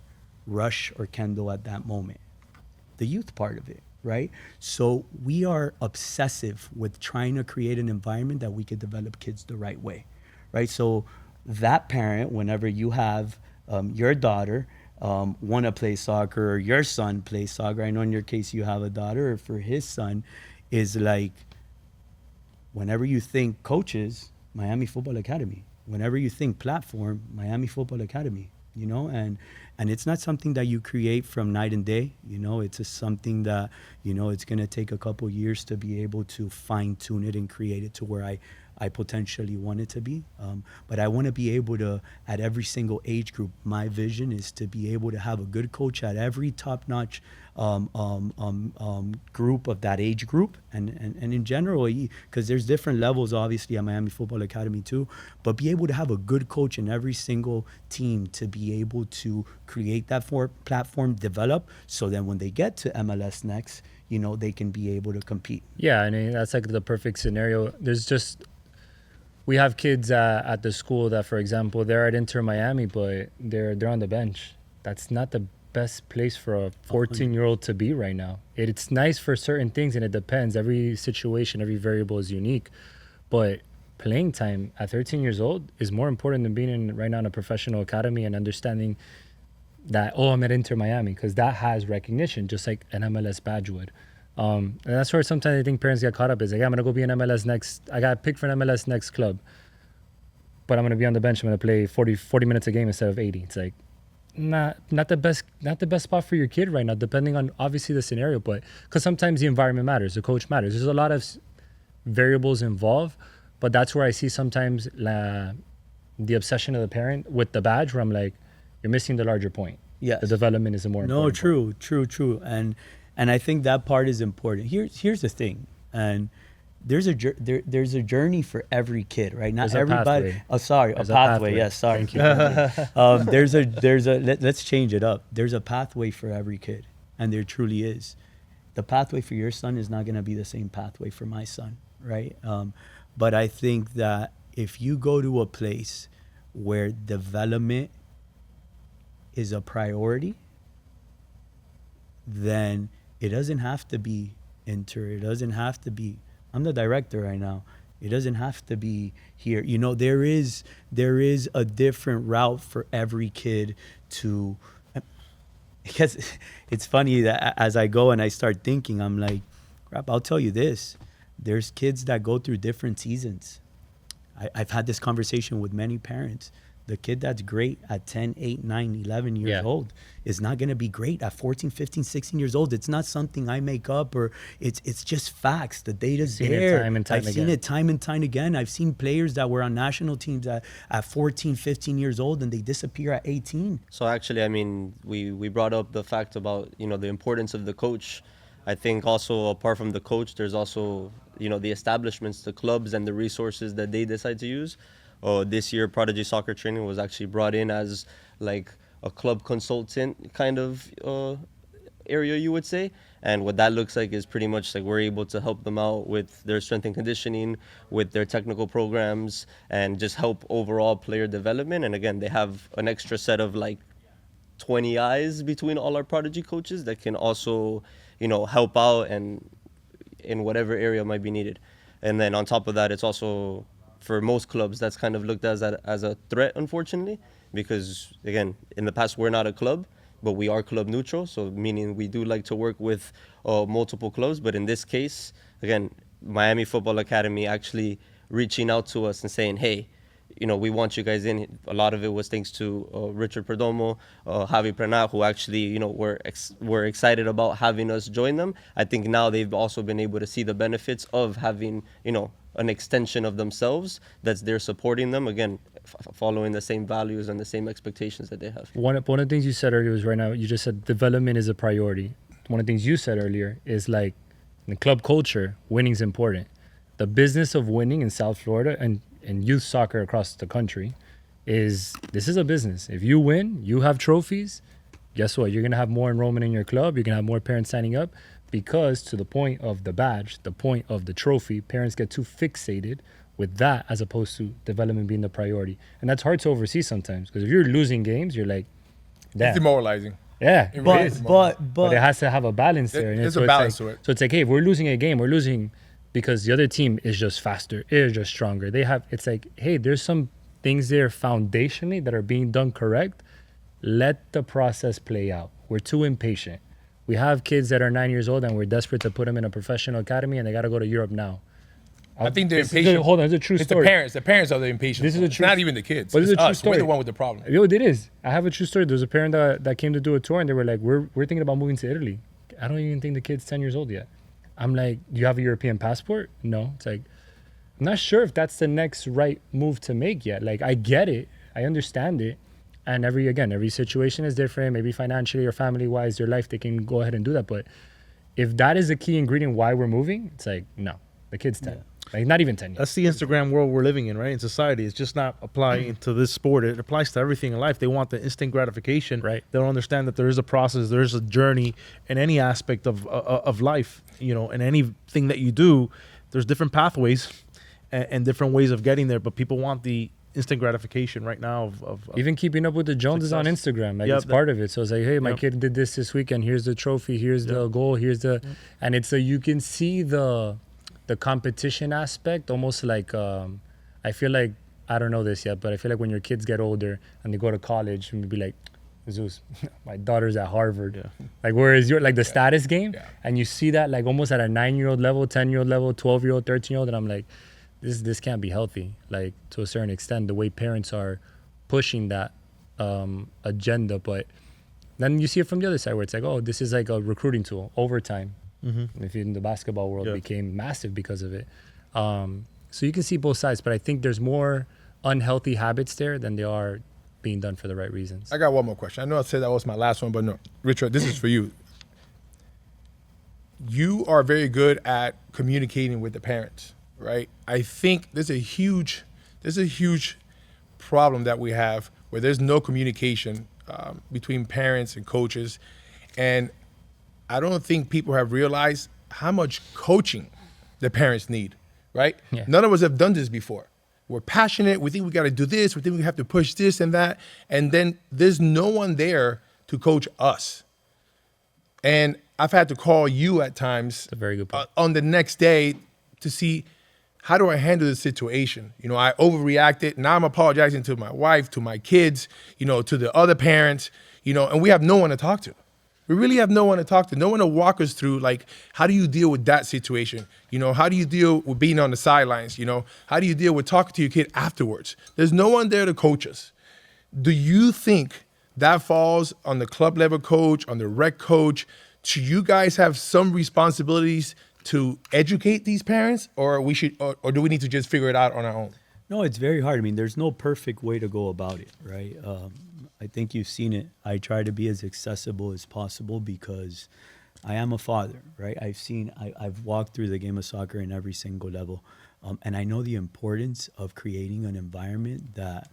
Rush or Kendall at that moment? The youth part of it, right? So we are obsessive with trying to create an environment that we could develop kids the right way, right? So that parent, whenever you have your daughter want to play soccer, or your son plays soccer, I know in your case you have a daughter, or for his son, is like, whenever you think coaches, Miami Futbol Academy. Whenever you think platform, Miami Futbol Academy. And it's not something that you create from night and day. It's just something that, it's going to take a couple years to be able to fine tune it and create it to where I potentially want it to be. But I want to be able to, at every single age group, my vision is to be able to have a good coach at every top-notch group of that age group. And in general, because there's different levels, obviously, at Miami Futbol Academy too, but be able to have a good coach in every single team to be able to create that platform, develop, so then when they get to MLS Next, they can be able to compete. Yeah, I mean, that's like the perfect scenario. We have kids at the school that, for example, they're at Inter Miami, but they're on the bench. That's not the best place for a 14-year-old to be right now. It's nice for certain things, and it depends. Every situation, every variable is unique. But playing time at 13 years old is more important than being right now in a professional academy and understanding that, I'm at Inter Miami, because that has recognition, just like an MLS badge would. And that's where sometimes I think parents get caught up, is like, I'm going to go be an MLS Next. I got picked for an MLS Next club, but I'm going to be on the bench. I'm going to play 40 minutes a game instead of 80. It's like, not the best spot for your kid right now, depending on obviously the scenario, but because sometimes the environment matters, the coach matters. There's a lot of variables involved, but that's where I see sometimes the obsession of the parent with the badge, where I'm like, you're missing the larger point. Yes. The development is the more No, important part. true. And I think that part is important. Here's the thing. And there's a journey for every kid, right? Not There's a everybody. pathway. Oh, sorry, There's a a pathway. pathway. Yes, sorry. Thank you. Let's change it up. There's a pathway for every kid, and there truly is. The pathway for your son is not going to be the same pathway for my son, right? But I think that if you go to a place where development is a priority, then it doesn't have to be it doesn't have to be, I'm the director right now, it doesn't have to be here. You know, there is a different route for every kid to, because it's funny that as I go and I start thinking, I'm like, crap, I'll tell you this, there's kids that go through different seasons. I've had this conversation with many parents. The kid that's great at 10, 8, 9, 11 years old is not going to be great at 14, 15, 16 years old. It's not something I make up, or it's just facts. The data's there. I've seen it time and time again. I've seen players that were on national teams at 14, 15 years old, and they disappear at 18. So actually, I mean, we brought up the fact about, you know, the importance of the coach. I think also apart from the coach, there's also, you know, the establishments, the clubs, and the resources that they decide to use. This year, Prodigy Soccer Training was actually brought in as like a club consultant kind of area, you would say. And what that looks like is pretty much like we're able to help them out with their strength and conditioning, with their technical programs, and just help overall player development. And again, they have an extra set of like 20 eyes between all our Prodigy coaches that can also, you know, help out and in whatever area might be needed. And then on top of that, it's also, for most clubs, that's kind of looked at as a threat, unfortunately, because again, in the past, we're not a club, but we are club neutral. So meaning we do like to work with multiple clubs. But in this case, again, Miami Futbol Academy actually reaching out to us and saying, hey, you know, we want you guys in. A lot of it was thanks to Richard Perdomo, Javi Prenat, who actually, you know, were excited about having us join them. I think now they've also been able to see the benefits of having, you know, an extension of themselves that's there supporting them, again, following the same values and the same expectations that they have. One of the things you said earlier was, right now, you just said development is a priority. One of the things you said earlier is like, in club culture, winning is important. The business of winning in South Florida and youth soccer across the country this is a business. If you win, you have trophies, guess what? You're going to have more enrollment in your club. You're going to have more parents signing up, because to the point of the badge, the point of the trophy, parents get too fixated with that as opposed to development being the priority. And that's hard to oversee sometimes, because if you're losing games, you're like, damn. It's demoralizing. Yeah, It really is demoralizing. but it has to have a balance there. There's so a balance like, to it. So it's like, hey, if we're losing a game, we're losing because the other team is just faster, is just stronger. It's like, hey, there's some things there foundationally that are being done correct. Let the process play out. We're too impatient. We have kids that are 9 years old and we're desperate to put them in a professional academy and they got to go to Europe now. I think they're impatient. Hold on, it's a true story. The parents are the impatient. This is a It's true- not even the kids. But It's it's a true us. story. We're the one with the problem. Yo, it is. I have a true story. There was a parent that came to do a tour and they were like, we're thinking about moving to Italy. I don't even think the kid's 10 years old yet. I'm like, do you have a European passport? No. It's like, I'm not sure if that's the next right move to make yet. Like, I get it. I understand it. And every situation is different. Maybe financially or family-wise, their life, they can go ahead and do that. But if that is the key ingredient why we're moving, it's like, no, the kid's 10. Yeah. Like, not even 10 yet. That's the Instagram world we're living in, right? In society. It's just not applying to this sport. It applies to everything in life. They want the instant gratification. Right. They don't understand that there is a process, there is a journey in any aspect of life, you know, and anything that you do, there's different pathways and different ways of getting there. But people want the instant gratification right now of even keeping up with the Joneses on Instagram, like, it's part of it. So it's like, hey, my kid did this weekend. Here's the trophy. Here's the goal. Here's the, and it's you can see the competition aspect, almost like I feel like, I don't know this yet, but I feel like when your kids get older and they go to college, and be like, Zeus, my daughter's at Harvard. Yeah. Like, whereas you're like the status game, and you see that like almost at a 9-year-old level, 10-year-old level, 12-year-old, 13-year-old, and I'm like, this can't be healthy. Like, to a certain extent, the way parents are pushing that agenda. But then you see it from the other side, where it's like, oh, this is like a recruiting tool. Overtime, if you're in the basketball world, became massive because of it. So you can see both sides, but I think there's more unhealthy habits there than there are being done for the right reasons. I got one more question. I know I said that was my last one, but no. Richard, this is for you. You are very good at communicating with the parents, right? I think there's a huge problem that we have where there's no communication between parents and coaches. And I don't think people have realized how much coaching the parents need, right? Yeah. None of us have done this before. We're passionate. We think we got to do this. We think we have to push this and that. And then there's no one there to coach us. And I've had to call you at times a very good point. On the next day to see how do I handle the situation. You know, I overreacted. Now I'm apologizing to my wife, to my kids, you know, to the other parents, you know, and we have no one to talk to. We really have no one to talk to, no one to walk us through, like, how do you deal with that situation? You know, how do you deal with being on the sidelines? You know, how do you deal with talking to your kid afterwards? There's no one there to coach us. Do you think that falls on the club level coach, on the rec coach? Should you guys have some responsibilities to educate these parents, or do we need to just figure it out on our own? No, it's very hard. I mean, there's no perfect way to go about it, right? I think you've seen it. I try to be as accessible as possible because I am a father, right? I've walked through the game of soccer in every single level, and I know the importance of creating an environment that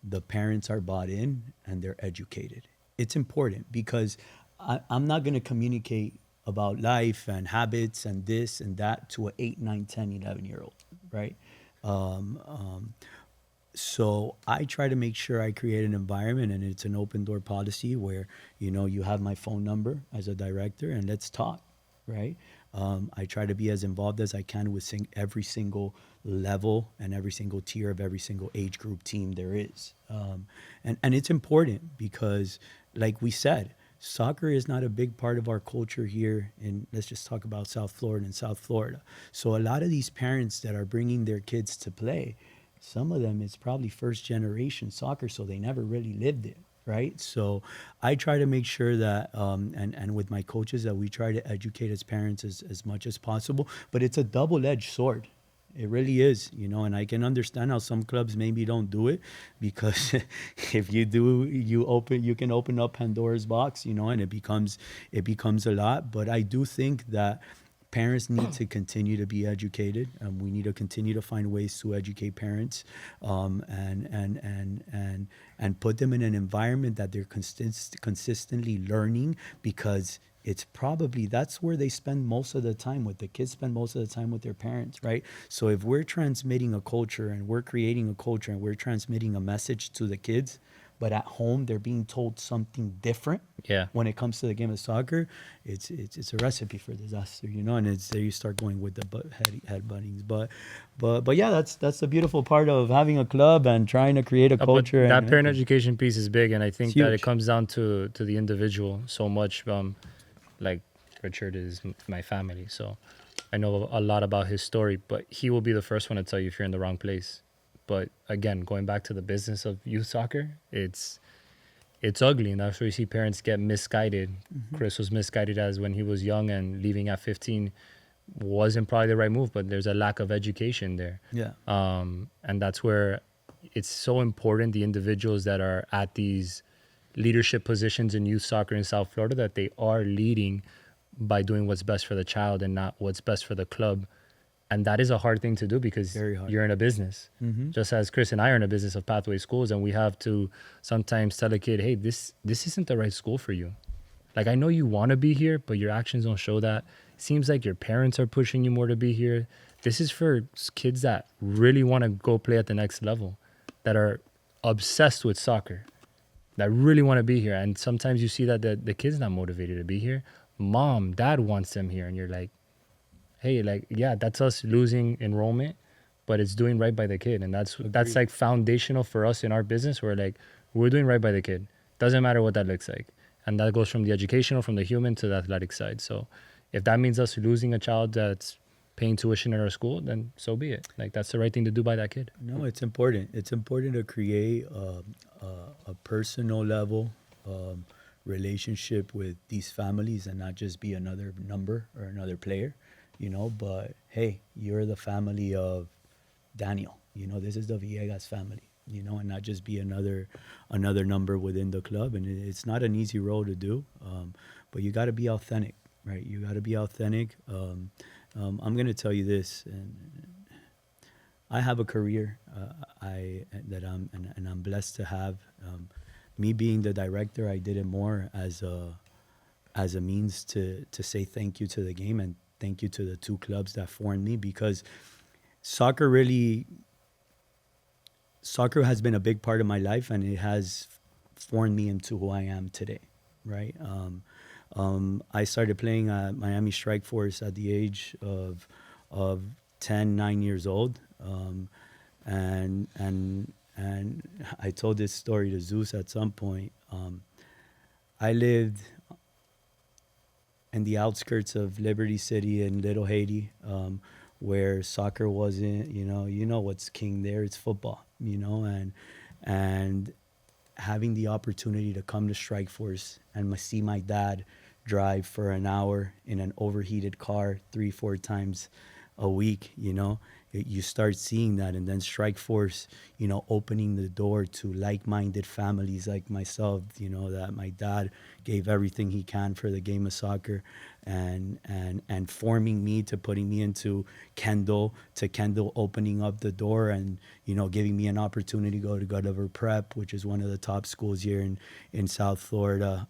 the parents are bought in and they're educated. It's important because I'm not going to communicate about life and habits and this and that to an 8, 9, 10, 11-year-old, right? So I try to make sure I create an environment, and it's an open door policy where, you know, you have my phone number as a director and let's talk, right? I try to be as involved as I can with every single level and every single tier of every single age group team there is. And it's important because, like we said, soccer is not a big part of our culture here let's just talk about South Florida and South Florida. So a lot of these parents that are bringing their kids to play, some of them, it's probably first generation soccer, so they never really lived it, right? So I try to make sure that, and with my coaches, that we try to educate as parents as much as possible. But it's a double-edged sword. It really is, you know, and I can understand how some clubs maybe don't do it, because if you do, you can open up Pandora's box, you know, and it becomes a lot. But I do think that parents need to continue to be educated, and we need to continue to find ways to educate parents, and put them in an environment that they're consistently learning, because that's where they spend most of the time with the kids, spend most of the time with their parents, right? So if we're transmitting a culture and we're creating a culture and we're transmitting a message to the kids, but at home they're being told something different, when it comes to the game of soccer, it's a recipe for disaster, you know. And it's there you start going with the headbuttings. But yeah, that's the beautiful part of having a club and trying to create a culture. But that parent education piece is big, and I think that huge. it comes down to the individual so much. Like Richard is my family, so I know a lot about his story, but he will be the first one to tell you if you're in the wrong place. But again, going back to the business of youth soccer, it's ugly, and that's where you see parents get misguided. Mm-hmm. Chris was misguided as when he was young, and leaving at 15 wasn't probably the right move, but there's a lack of education there. Yeah. And that's where it's so important, the individuals that are at these leadership positions in youth soccer in South Florida, that they are leading by doing what's best for the child and not what's best for the club. And that is a hard thing to do, because you're in a business. Mm-hmm. Just as Chris and I are in a business of Pathway Schools, and we have to sometimes tell a kid, hey, this isn't the right school for you. Like, I know you want to be here, but your actions don't show that. It seems like your parents are pushing you more to be here. This is for kids that really want to go play at the next level, that are obsessed with soccer, that really want to be here. And sometimes you see that the kid's not motivated to be here. Mom, dad wants them here. And you're like, hey, like, yeah, that's us losing enrollment, but it's doing right by the kid. And that's like foundational for us in our business. We're doing right by the kid. Doesn't matter what that looks like. And that goes from the educational, from the human to the athletic side. So if that means us losing a child that's paying tuition at our school, then so be it. Like, that's the right thing to do by that kid. No, it's important. It's important to create a personal level relationship with these families, and not just be another number or another player, you know. But hey, you're the family of Daniel. You know, this is the Villegas family. and not just be another number within the club. And it's not an easy role to do, but you got to be authentic, right? You got to be authentic. I'm going to tell you this, and I have a career I'm blessed to have. Me being the director, I did it more as a means to say thank you to the game and thank you to the two clubs that formed me, because soccer has been a big part of my life, and it has formed me into who I am today, right? I started playing at Miami Strike Force at the age of 9 years old, and I told this story to Zeus at some point. I lived in the outskirts of Liberty City in Little Haiti, where soccer wasn't, you know what's king there, it's football, and having the opportunity to come to Strike Force and see my dad drive for an hour in an overheated car 3-4 times a week, you start seeing that. And then Strike Force, opening the door to like-minded families like myself, that my dad gave everything he can for the game of soccer, and forming me, to putting me into Kendall, to Kendall opening up the door and, giving me an opportunity to go to Gulliver Prep, which is one of the top schools here in South Florida,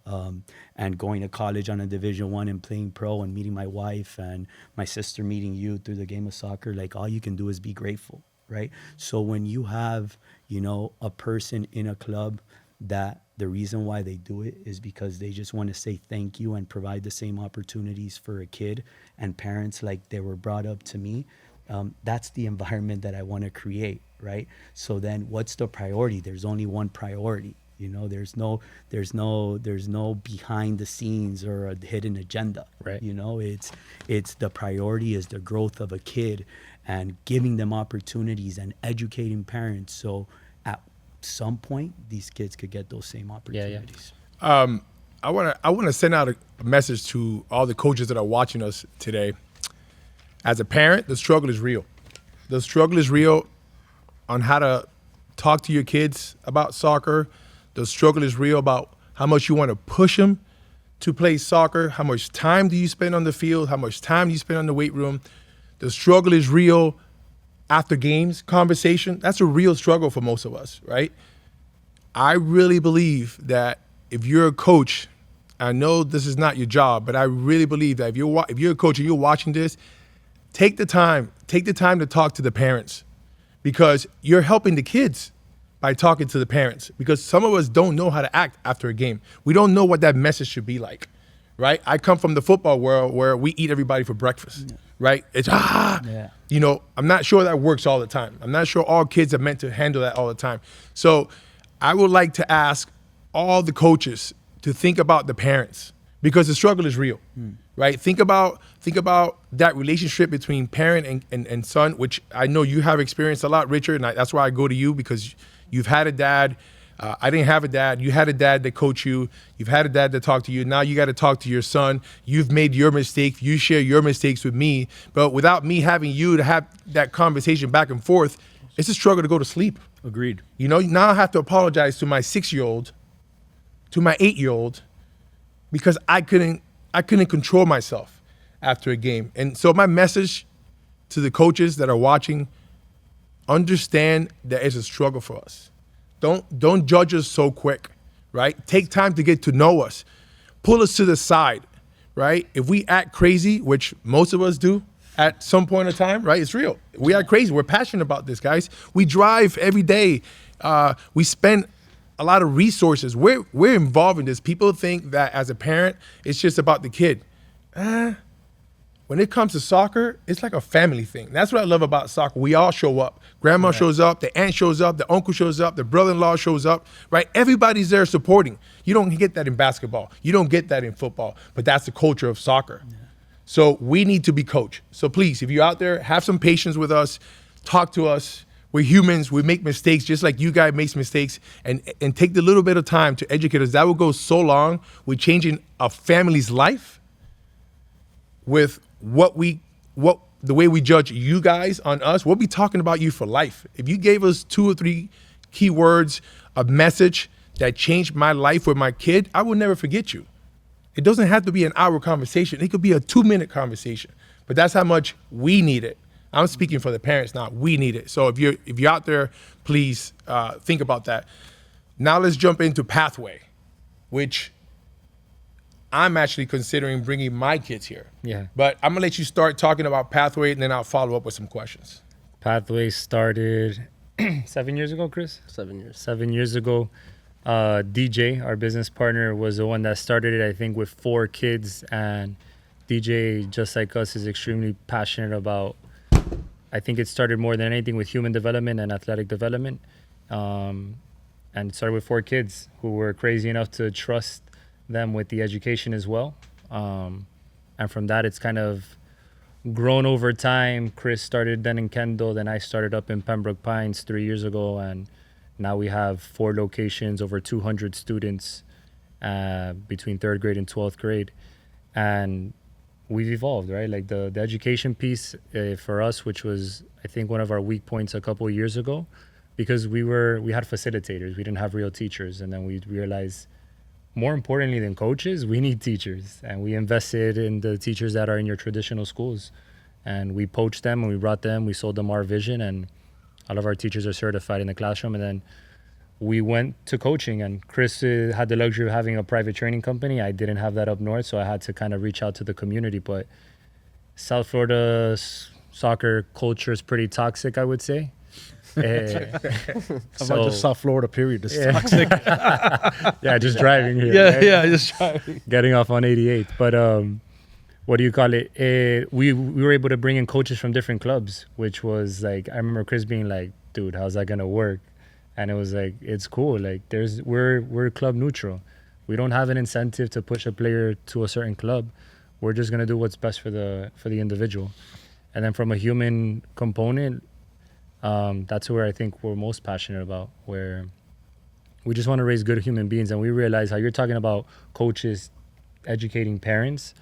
and going to college on a Division I and playing pro, and meeting my wife and my sister, meeting you through the game of soccer. Like, all you can do is be grateful, right? So when you have, a person in a club that the reason why they do it is because they just want to say thank you and provide the same opportunities for a kid and parents like they were brought up to me, that's the environment that I want to create, right? So then what's the priority? There's only one priority. There's no behind the scenes or a hidden agenda, right? It's the priority is the growth of a kid and giving them opportunities and educating parents. So at some point, these kids could get those same opportunities. I want to send out a message to all the coaches that are watching us today. As a parent, the struggle is real. The struggle is real on how to talk to your kids about soccer. The struggle is real about how much you want to push them to play soccer. How much time do you spend on the field? How much time do you spend on the weight room? The struggle is real after games, conversation. That's a real struggle for most of us, right? I really believe that if you're a coach, I know this is not your job, but I really believe that if you're a coach and you're watching this, take the time to talk to the parents, because you're helping the kids by talking to the parents, because some of us don't know how to act after a game. We don't know what that message should be like, right? I come from the football world where we eat everybody for breakfast, right? It's, Yeah. I'm not sure that works all the time. I'm not sure all kids are meant to handle that all the time. So I would like to ask all the coaches to think about the parents, because the struggle is real, right? Think about that relationship between parent and son, which I know you have experienced a lot, Richard, and that's why I go to you, because you've had a dad. I didn't have a dad. You had a dad that coached you. You've had a dad that talked to you. Now you got to talk to your son. You've made your mistakes. You share your mistakes with me. But without me having you to have that conversation back and forth, it's a struggle to go to sleep. Agreed. Now I have to apologize to my 6-year-old, to my 8-year-old, because I couldn't control myself after a game. And so my message to the coaches that are watching, understand that it's a struggle for us. Don't judge us so quick, right? Take time to get to know us. Pull us to the side, right? If we act crazy, which most of us do at some point in time, right? It's real. We act crazy. We're passionate about this, guys. We drive every day. We spend a lot of resources. We're involved in this. People think that as a parent, it's just about the kid. When it comes to soccer, it's like a family thing. That's what I love about soccer. We all show up. Grandma shows up, the aunt shows up, the uncle shows up, the brother-in-law shows up, right? Everybody's there supporting. You don't get that in basketball. You don't get that in football, but that's the culture of soccer. Yeah. So we need to be coached. So please, if you're out there, have some patience with us, talk to us. We're humans, we make mistakes just like you guys make mistakes, and take the little bit of time to educate us. That will go so long with changing a family's life with the way we judge you guys on us. We'll be talking about you for life. If you gave us 2 or 3 keywords, a message that changed my life with my kid, I will never forget you. It doesn't have to be an hour conversation. It could be a 2-minute conversation. But that's how much we need it. I'm speaking for the parents now. We need it. So if you're out there, please think about that. Now let's jump into Pathway, which I'm actually considering bringing my kids here. Yeah. But I'm gonna let you start talking about Pathway, and then I'll follow up with some questions. Pathway started 7 years ago, Chris? 7 years. 7 years ago. DJ, our business partner, was the one that started it, I think, with 4 kids. And DJ, just like us, is extremely passionate about, I think it started more than anything with human development and athletic development. And it started with 4 kids who were crazy enough to trust them with the education as well. And from that, it's kind of grown over time. Chris started then in Kendall, then I started up in Pembroke Pines 3 years ago, and now we have 4 locations, over 200 students between 3rd grade and 12th grade. And we've evolved, right? Like the education piece for us, which was, I think, one of our weak points a couple of years ago, because we had facilitators, we didn't have real teachers. And then we realized, more importantly than coaches, we need teachers. And we invested in the teachers that are in your traditional schools. And we poached them and we brought them, we sold them our vision, and all of our teachers are certified in the classroom. And then we went to coaching, and Chris had the luxury of having a private training company. I didn't have that up north, so I had to kind of reach out to the community. But South Florida soccer culture is pretty toxic, I would say. How about just South Florida, period? It's toxic. Yeah, just driving here. Yeah, right? yeah, just driving. Getting off on 88. But what do you call it? We were able to bring in coaches from different clubs, which was like, I remember Chris being like, dude, how's that going to work? And it was like, it's cool. Like we're club neutral. We don't have an incentive to push a player to a certain club. We're just going to do what's best for the individual. And then from a human component, that's where I think we're most passionate about, where we just want to raise good human beings. And we realize how you're talking about coaches educating parents.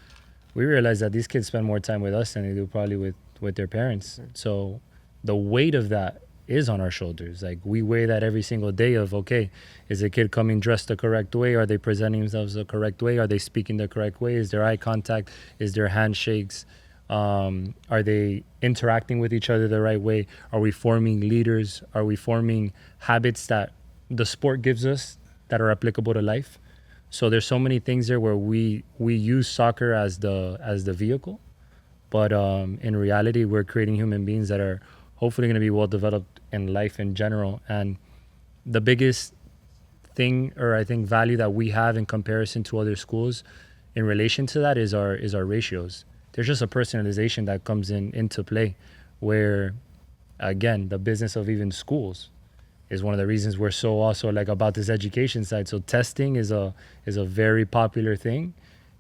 We realize that these kids spend more time with us than they do probably with their parents. So the weight of that is on our shoulders. Like, we weigh that every single day of, okay, is the kid coming dressed the correct way? Are they presenting themselves the correct way? Are they speaking the correct way? Is there eye contact? Is there handshakes? Are they interacting with each other the right way? Are we forming leaders? Are we forming habits that the sport gives us that are applicable to life? So there's so many things there where we use soccer as the vehicle, but in reality, we're creating human beings that are hopefully going to be well developed in life in general. And the biggest thing, or I think value that we have in comparison to other schools in relation to that is our ratios. There's just a personalization that comes into play, where, again, the business of even schools is one of the reasons we're so also like about this education side. So testing is a very popular thing,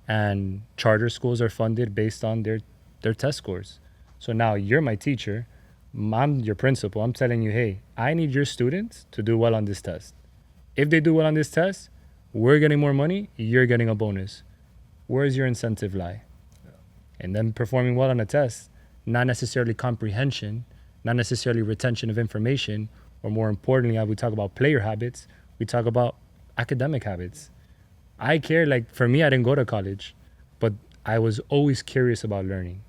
and charter schools are funded based on their test scores. So now you're my teacher, I'm your principal. I'm telling you, hey, I need your students to do well on this test. If they do well on this test, we're getting more money, you're getting a bonus. Where does your incentive lie? And then performing well on a test, not necessarily comprehension, not necessarily retention of information, or more importantly, we talk about player habits, we talk about academic habits. I care, like for me, I didn't go to college, but I was always curious about learning.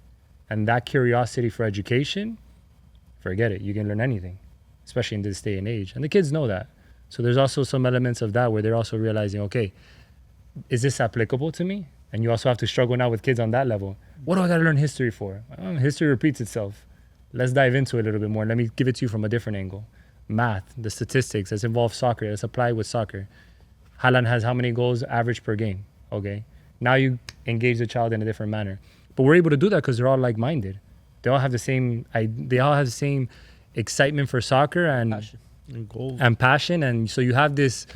And that curiosity for education, forget it, you can learn anything, especially in this day and age. And the kids know that. So there's also some elements of that where they're also realizing, okay, is this applicable to me? And you also have to struggle now with kids on that level. What do I got to learn history for? History repeats itself. Let's dive into it a little bit more. Let me give it to you from a different angle. Math, the statistics, let's involve soccer, let's apply with soccer. Haaland has how many goals average per game? Okay. Now you engage the child in a different manner. But we're able to do that because they're all like-minded. They all have the same excitement for soccer and passion. And so you have this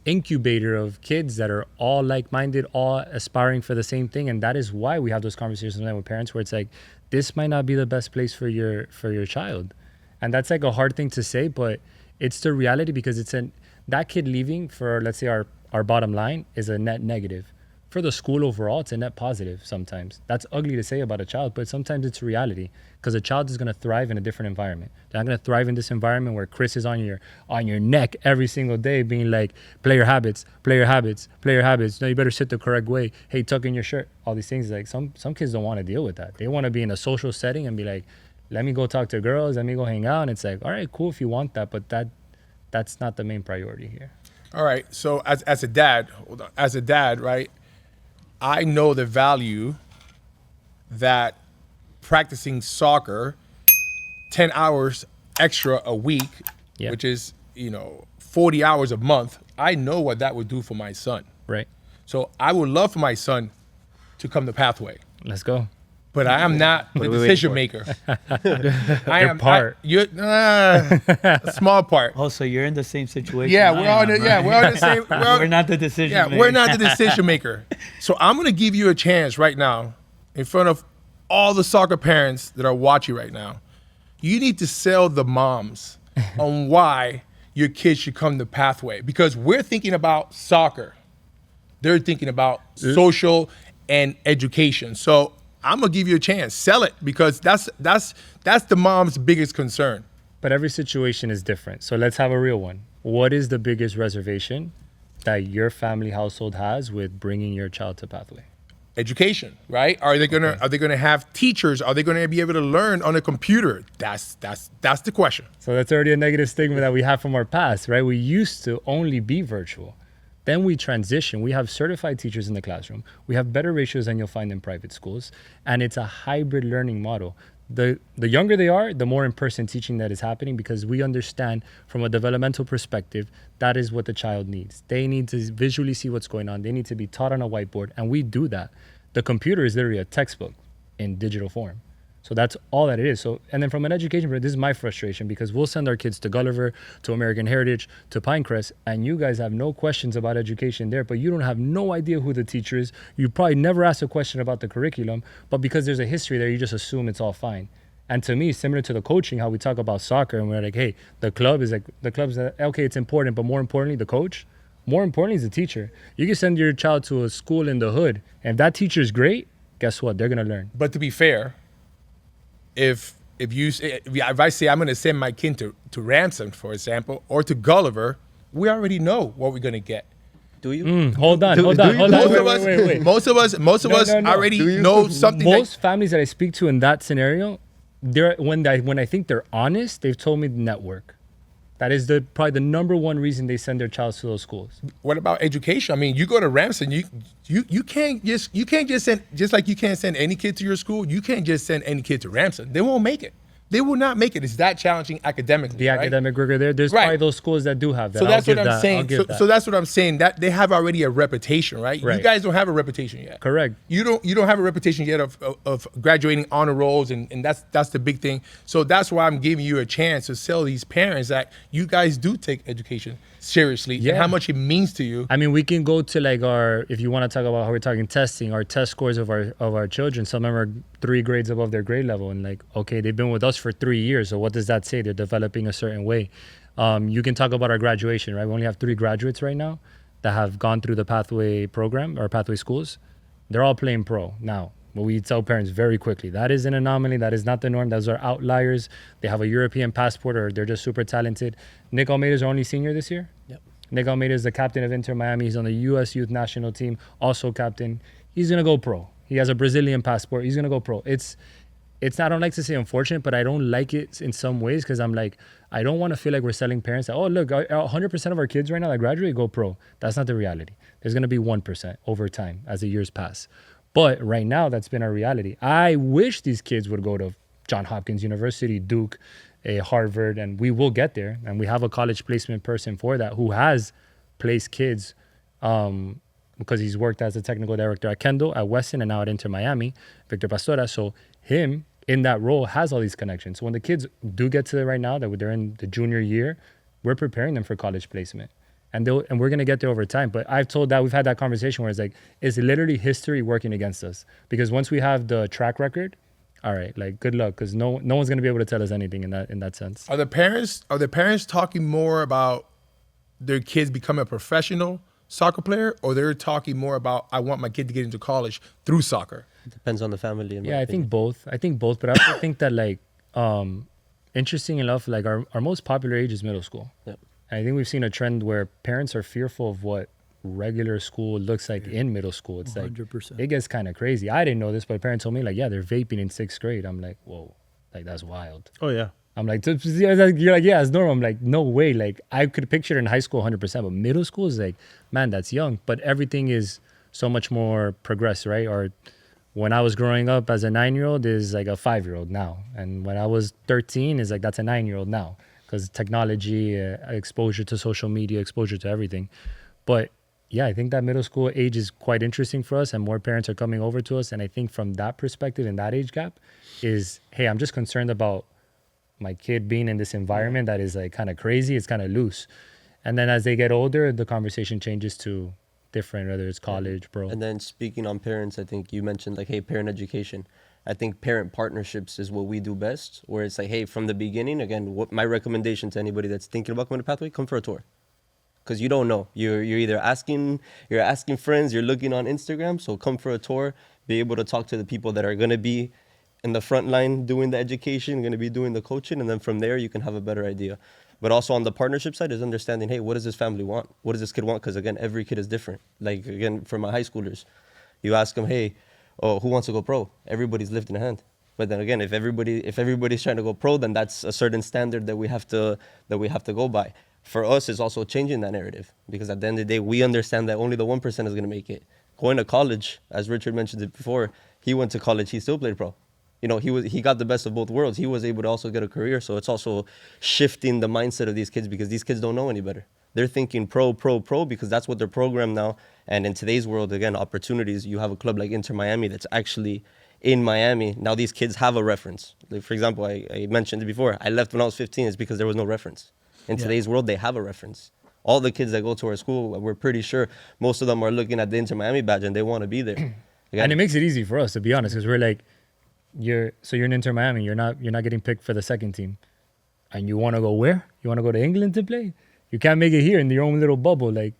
incubator of kids that are all like-minded, all aspiring for the same thing. And that is why we have those conversations with parents where it's like, this might not be the best place for your child. And that's like a hard thing to say, but it's the reality, because that kid leaving for, let's say, our bottom line is a net negative. for the school overall, it's a net positive sometimes. That's ugly to say about a child, but sometimes it's reality, because a child is going to thrive in a different environment. They're not going to thrive in this environment where Chris is on your neck every single day being like, play your habits, play your habits, play your habits. No, you better sit the correct way. Hey, tuck in your shirt. All these things. Like some kids don't want to deal with that. They want to be in a social setting and be like, let me go talk to girls, let me go hang out. And it's like, all right, cool if you want that, but that's not the main priority here. All right. So as a dad, right, I know the value that practicing soccer 10 hours extra a week, Yeah. which is, 40 hours a month, I know what that would do for my son. Right. So I would love for my son to come to Pathway, Let's go. but I am not the are we waiting decision for? maker. You're A small part. Oh, so you're in the same situation. Yeah, I we're all am, the, right? yeah, we're all the same. We're not the decision Yeah, maker. we're not the decision maker. So I'm gonna give you a chance right now, in front of all the soccer parents that are watching right now. You need to sell the moms on why your kids should come to Pathway, because we're thinking about soccer. They're thinking about social and education. So I'm gonna give you a chance. Sell it, because that's the mom's biggest concern. But every situation is different. So let's have a real one. What is the biggest reservation that your family household has with bringing your child to Pathway? Education, right? Are they gonna have teachers? Are they gonna be able to learn on a computer? That's the question. So that's already a negative stigma that we have from our past, right? We used to only be virtual. Then we transition. We have certified teachers in the classroom. We have better ratios than you'll find in private schools. And it's a hybrid learning model. The younger they are, the more in-person teaching that is happening, because we understand from a developmental perspective, that is what the child needs. They need to visually see what's going on. They need to be taught on a whiteboard, and we do that. The computer is literally a textbook in digital form. So that's all that it is. So, and then from an education perspective, this is my frustration, because we'll send our kids to Gulliver, to American Heritage, to Pinecrest, and you guys have no questions about education there, but you don't have no idea who the teacher is. You probably never asked a question about the curriculum, but because there's a history there, you just assume it's all fine. And to me, similar to the coaching, how we talk about soccer, and we're like, hey, the club's okay, it's important, but more importantly, the coach, more importantly is the teacher. You can send your child to a school in the hood, and if that teacher is great, guess what? They're gonna learn. But to be fair, if I say I'm going to send my kid to Ransom, for example, or to Gulliver, we already know what we're going to get. Do you? Hold on. Most of us No. already know something. Most families that I speak to in that scenario, when I think they're honest, they've told me network. That is probably the number one reason they send their child to those schools. What about education? I mean, you go to Ramson, you can't just send, just like you can't send any kid to your school, you can't just send any kid to Ramson. They won't make it. They will not make it. It's that challenging academically. The academic rigor there's Right. probably those schools that do have that. So that's what I'm I'll saying. give that. So that's what I'm saying. That they have already a reputation, right? Right. You guys don't have a reputation yet. Correct. You don't have a reputation yet of graduating honor rolls, and that's the big thing. So that's why I'm giving you a chance to sell these parents that you guys do take education seriously and Yeah. how much it means to you. I mean, we can go to like if you want to talk about how we're talking testing, our test scores of our children. Some of them are 3 grades above their grade level, and like, okay, they've been with us for 3 years. So what does that say? They're developing a certain way. You can talk about our graduation, right? We only have 3 graduates right now that have gone through the Pathway program or Pathway schools. They're all playing pro now. But we tell parents very quickly, that is an anomaly. That is not the norm. Those are outliers. They have a European passport, or they're just super talented. Nick Almeida is our only senior this year. Yep. Nick Almeida is the captain of Inter Miami. He's on the U.S. youth national team, also captain. He's going to go pro. He has a Brazilian passport. He's going to go pro. It's I don't like to say unfortunate, but I don't like it in some ways, because I'm like, I don't want to feel like we're selling parents that, oh, look, 100% of our kids right now that graduate go pro. That's not the reality. There's going to be 1% over time as the years pass. But right now, that's been our reality. I wish these kids would go to Johns Hopkins University, Duke, Harvard, and we will get there. And we have a college placement person for that who has placed kids because he's worked as a technical director at Kendall, at Weston, and now at Inter Miami, Victor Pastora. So him in that role has all these connections. So when the kids do get to it right now, that they're in the junior year, we're preparing them for college placement. And we're going to get there over time. But we've had that conversation where it's like, it's literally history working against us. Because once we have the track record, all right, like, good luck, because no one's going to be able to tell us anything in that sense. Are the parents talking more about their kids becoming a professional soccer player, or they're talking more about I want my kid to get into college through soccer? Depends on the family. In my Yeah, I opinion. think both. I think both, but I also think that like interesting enough, like our most popular age is middle school. Yeah. And I think we've seen a trend where parents are fearful of what regular school looks like in middle school. It's like 100%. it gets kind of crazy. I didn't know this, but parents told me like, yeah, they're vaping in 6th grade. I'm like, whoa, like that's wild. Oh yeah. I'm like, you're like, yeah, it's normal. I'm like, no way. Like I could picture it in high school 100%, but middle school is like, man, that's young. But everything is so much more progressed, right? Or when I was growing up as a 9-year-old is like a 5-year-old now. And when I was 13 is like, that's a 9-year-old now. Because technology, exposure to social media, exposure to everything. But yeah, I think that middle school age is quite interesting for us and more parents are coming over to us. And I think from that perspective and that age gap is, hey, I'm just concerned about my kid being in this environment that is like kind of crazy. It's kind of loose. And then as they get older, the conversation changes to different, whether it's college, bro. And then speaking on parents, I think you mentioned like, hey, parent education. I think parent partnerships is what we do best, where it's like, hey, from the beginning, again, what my recommendation to anybody that's thinking about coming to Pathway, come for a tour. Because you don't know. You're either asking friends, you're looking on Instagram, so come for a tour, be able to talk to the people that are going to be in the front line doing the education, going to be doing the coaching, and then from there you can have a better idea. But also on the partnership side is understanding, hey, what does this family want? What does this kid want? Because again, every kid is different. Like again, for my high schoolers, you ask them, hey, oh, who wants to go pro? Everybody's lifting a hand. But then again, if everybody's trying to go pro, then that's a certain standard that we have to go by. For us, it's also changing that narrative because at the end of the day, we understand that only the 1% is going to make it. Going to college, as Richard mentioned it before, he went to college, he still played pro. You know, he got the best of both worlds. He was able to also get a career. So it's also shifting the mindset of these kids because these kids don't know any better. They're thinking pro because that's what they're programmed now. And in today's world, again, opportunities, you have a club like Inter Miami that's actually in Miami. Now these kids have a reference. Like, for example, I mentioned it before. I left when I was 15. It's because there was no reference. In today's world, they have a reference. All the kids that go to our school, we're pretty sure most of them are looking at the Inter Miami badge and they want to be there. Again, And it makes it easy for us, to be honest, because we're like, you're in Inter Miami. You're not getting picked for the second team. And you want to go where? You want to go to England to play? You can't make it here in your own little bubble. Like,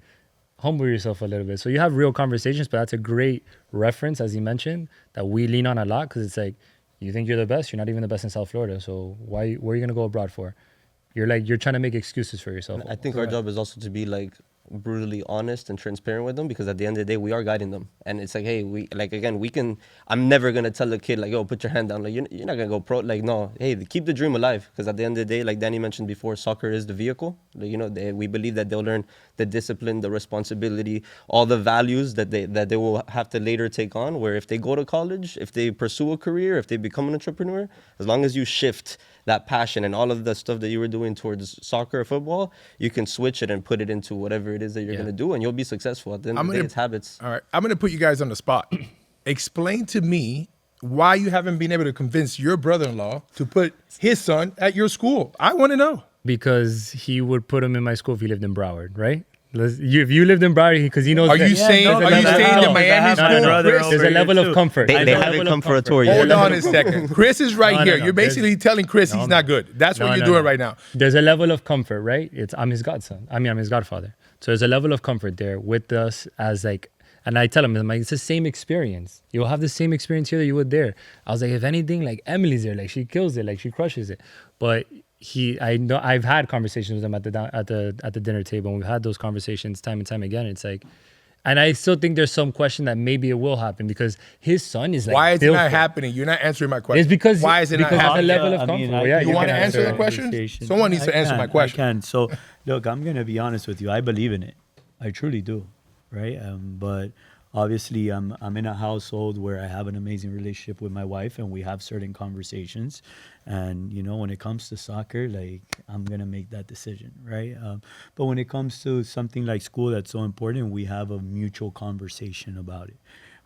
humble yourself a little bit. So you have real conversations, but that's a great reference, as you mentioned, that we lean on a lot because it's like, you think you're the best? You're not even the best in South Florida. So where are you going to go abroad for? You're trying to make excuses for yourself. I think our job is also to be like brutally honest and transparent with them because at the end of the day, we are guiding them. And it's like, hey, I'm never going to tell a kid like, yo, put your hand down. Like, you're not going to go pro. Like, no, hey, keep the dream alive. Because at the end of the day, like Danny mentioned before, soccer is the vehicle. Like, you know, we believe that they'll learn the discipline, the responsibility, all the values that they will have to later take on. Where if they go to college, if they pursue a career, if they become an entrepreneur, as long as you shift that passion and all of the stuff that you were doing towards soccer or football, you can switch it and put it into whatever it is that you're going to do, and you'll be successful. At the end of the day, it's habits. All right, I'm going to put you guys on the spot. Explain to me why you haven't been able to convince your brother-in-law to put his son at your school. I want to know. Because he would put him in my school if he lived in Broward, right? If you lived in Broward, because he knows. Are you saying the Miami school? Chris? There's a level of comfort. They haven't come for a tour yet. Hold on a second. Chris is right here. No. You're basically telling Chris he's not good. That's what you're doing right now. There's a level of comfort, right? I'm his godson. I'm his godfather. So there's a level of comfort there with us as like, and I tell him, I'm like, it's the same experience. You'll have the same experience here that you would there. I was like, if anything, like Emily's there, like she kills it, like she crushes it. But I know I've had conversations with him at the dinner table, and we've had those conversations time and time again. It's like, and I still think there's some question that maybe it will happen because his son is like. Why is it not happening? You're not answering my question. It's because why is it not happening? There's a level of comfort. You want to answer the question? Someone needs to answer my question. I can. So, look, I'm going to be honest with you. I believe in it. I truly do, right? But obviously, I'm in a household where I have an amazing relationship with my wife, and we have certain conversations. And, you know, when it comes to soccer, like, I'm going to make that decision, right? But when it comes to something like school that's so important, we have a mutual conversation about it.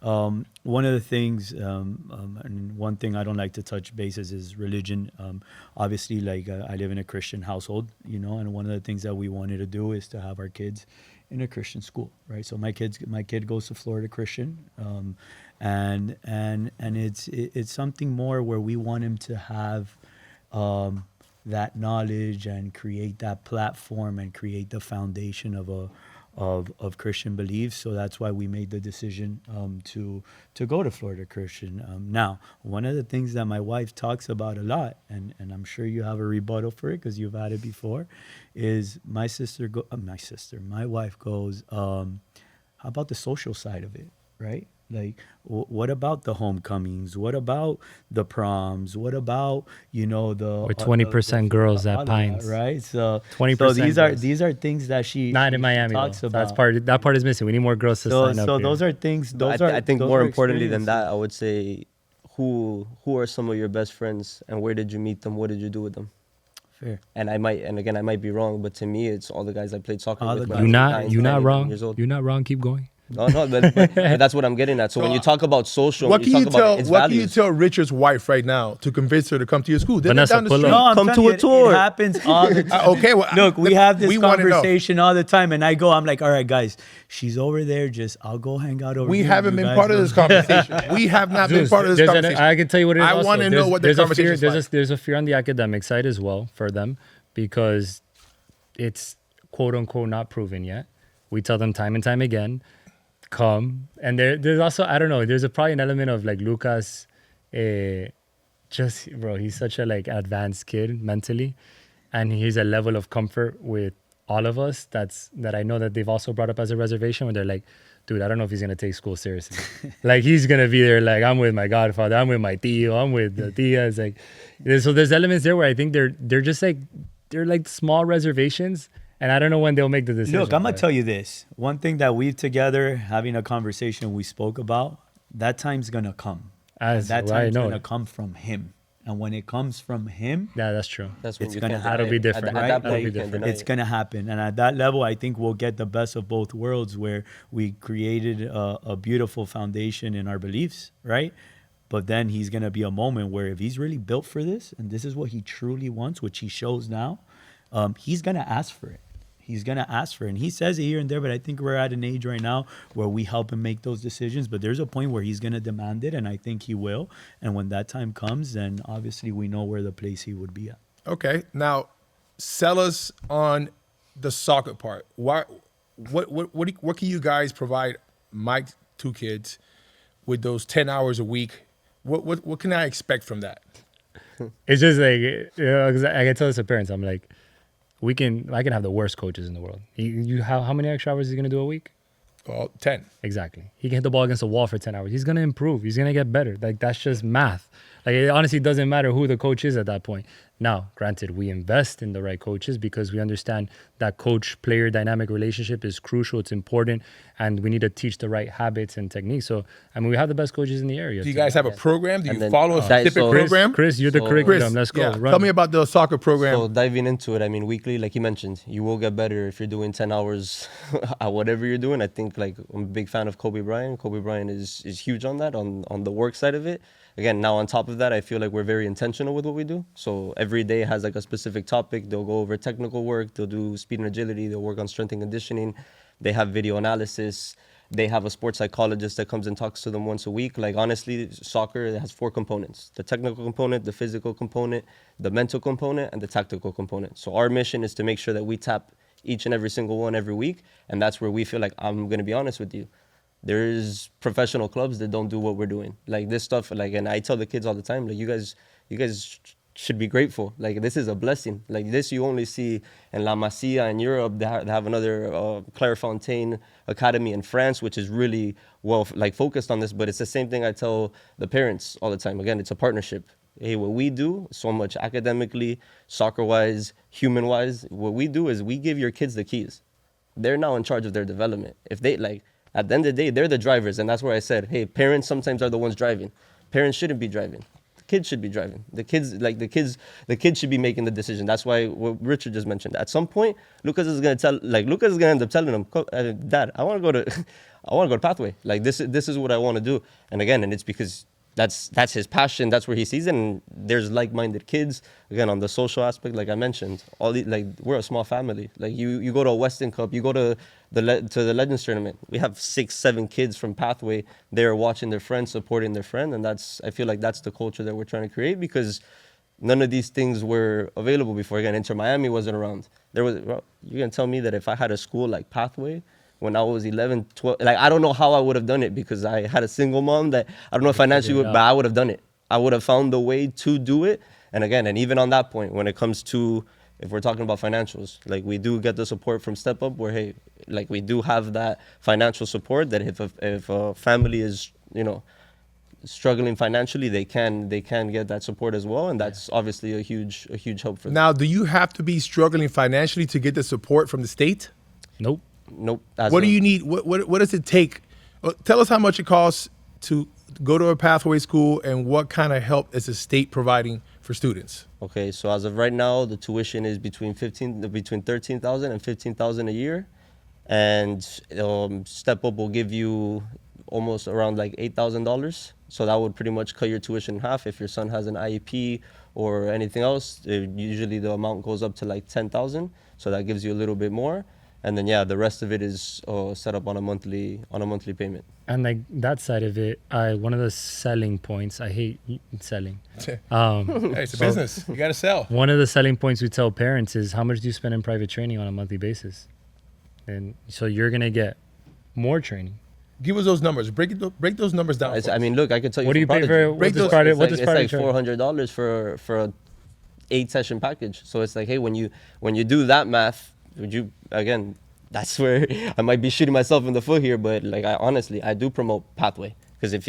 One of the things, and one thing I don't like to touch bases is religion. Obviously, like, I live in a Christian household, you know, and one of the things that we wanted to do is to have our kids in a Christian school, right? So my kid goes to Florida Christian, and it's something more where we want him to have that knowledge and create that platform and create the foundation of of Christian beliefs. So that's why we made the decision to go to Florida Christian. Now, one of the things that my wife talks about a lot, and I'm sure you have a rebuttal for it because you've had it before, is my wife goes, how about the social side of it, right? Like, what about the homecomings? What about the proms? What about, the Or 20% girls at all of Pines. that, right? So 20% so girls. these are things that she Not she in Miami. talks Though. about. That part is missing. We need more girls to sign up. So here. those are things. But Those I think those more are importantly than experiences. that, I would say, who are some of your best friends and where did you meet them? What did you do with them? Fair. And I might be wrong, but to me, it's all the guys I played soccer All with. the when guys. I was You're 9, not 10, 11 wrong. years old. You're not wrong. Keep going. No, but that's what I'm getting at. So when you talk about social, What when can you talk about tell? it, it's What can you values. tell Richard's wife right now to convince her to come to your school? They live Vanessa, down the pull street. up. No, I'm Come telling to a you, tour. It happens all the time. Okay, well, Look, we have this we wanna know. conversation all the time, and I'm like, all right, guys, she's over there. I'll go hang out over We here. haven't You been guys part of go- this conversation. We have not been Zeus, part of this there's conversation. I can tell you what it is. I also. want to know There's- what the there's a conversation fear. is There's like. there's a fear on the academic side as well for them because it's quote unquote not proven yet. We tell them time and time again, come. And there's also, I don't know, there's probably an element of like Lucas, bro, he's such a like advanced kid mentally. And he's a level of comfort with all of us that I know that they've also brought up as a reservation where they're like, dude, I don't know if he's going to take school seriously. Like he's going to be there like, I'm with my godfather, I'm with my tío, I'm with the tias. Like, so there's elements there where I think they're just like, they're like small reservations. And I don't know when they'll make the decision. Look, I'm gonna but- tell you this. One thing that we've together having a conversation we spoke about. That time's gonna come. As That well, I time's know gonna it. come from him. And when it comes from him, Yeah, that's true. That's when It's you gonna can't happen. deny That'll be it. different, At right? that That'll point, be you can't different. deny it's it. gonna happen. And at that level, I think we'll get the best of both worlds, where we created a beautiful foundation in our beliefs, right? But then he's gonna be a moment where if he's really built for this, and this is what he truly wants, which he shows now, he's gonna ask for it. He's gonna ask for it. And he says it here and there, but I think we're at an age right now where we help him make those decisions. But there's a point where he's gonna demand it, and I think he will. And when that time comes, then obviously we know where the place he would be at. Okay, now sell us on the soccer part. What can you guys provide my two kids with those 10 hours a week? What can I expect from that? It's just like, 'cause I can tell this to parents. I'm like, I can have the worst coaches in the world. How many extra hours is he gonna do a week? Well, 10. Exactly. He can hit the ball against the wall for 10 hours. He's gonna improve. He's gonna get better. Like that's just math. Like it honestly doesn't matter who the coach is at that point. Now, granted, we invest in the right coaches because we understand that coach-player dynamic relationship is crucial. It's important, and we need to teach the right habits and techniques. So, I mean, we have the best coaches in the area. Do you guys have a program? Do you And then, follow a that- specific so- program? Chris, you're the So- curriculum. Chris, Let's go. yeah, Run. tell me about the soccer program. So diving into it, I mean, weekly, like you mentioned, you will get better if you're doing 10 hours at whatever you're doing. I think like I'm a big fan of Kobe Bryant. Kobe Bryant is huge on that, on the work side of it. Again, now on top of that, I feel like we're very intentional with what we do. So every day has like a specific topic. They'll go over technical work. They'll do speed and agility. They'll work on strength and conditioning. They have video analysis. They have a sports psychologist that comes and talks to them once a week. Like honestly, soccer has 4 components: the technical component, the physical component, the mental component, and the tactical component. So our mission is to make sure that we tap each and every single one every week. And that's where we feel like, I'm going to be honest with you, there's professional clubs that don't do what we're doing. Like this stuff, like, and I tell the kids all the time, like you guys should be grateful. Like this is a blessing. Like this you only see in La Masia in Europe. They have another Clairefontaine Academy in France, which is really well like focused on this. But it's the same thing I tell the parents all the time. Again, it's a partnership. Hey, what we do so much academically, soccer-wise, human-wise, what we do is we give your kids the keys. They're now in charge of their development. If they like, at the end of the day, they're the drivers. And that's where I said, hey, parents sometimes are the ones driving. Parents shouldn't be driving. The kids should be driving. The kids should be making the decision. That's why what Richard just mentioned. At some point, Lucas is gonna end up telling them, Dad, I wanna go to Pathway. Like this is what I wanna do. And again, and it's because that's his passion. That's where he sees it. And there's like-minded kids. Again, on the social aspect, like I mentioned, we're a small family. Like you go to a Weston Cup, you go to the Legends tournament. We have 6, 7 kids from Pathway there watching their friend, supporting their friend, and I feel like that's the culture that we're trying to create because none of these things were available before. Again, Inter Miami wasn't around. You're gonna tell me that if I had a school like Pathway when I was 11, 12. Like, I don't know how I would have done it because I had a single mom that I don't know if financially, figure it but out. I would have done it. I would have found a way to do it. And again, and even on that point, when it comes to, if we're talking about financials, like we do get the support from Step Up where, hey, like we do have that financial support that if a family is, you know, struggling financially, they can get that support as well. And that's obviously a huge help for them. Now, do you have to be struggling financially to get the support from the state? Nope. Nope. What do you need? What does it take? Tell us how much it costs to go to a pathway school and what kind of help is the state providing for students? Okay, so as of right now, the tuition is between 13,000 and 15,000 a year, and Step Up will give you almost around like $8,000. So that would pretty much cut your tuition in half. If your son has an IEP or anything else, usually the amount goes up to like 10,000. So that gives you a little bit more. And then the rest of it is set up on a monthly payment. And like that side of it, one of the selling points, I hate selling. Hey, it's a business. You got to sell. One of the selling points we tell parents is how much do you spend in private training on a monthly basis? And so you're going to get more training. Give us those numbers. Break those numbers down. I mean, look, I can tell you. What do you from pay Prodigy, for? Break those- What does it's private like training? $400 for a 8-session package. So it's like, hey, when you do that math, again, that's where I might be shooting myself in the foot here, but like I do promote pathway, because if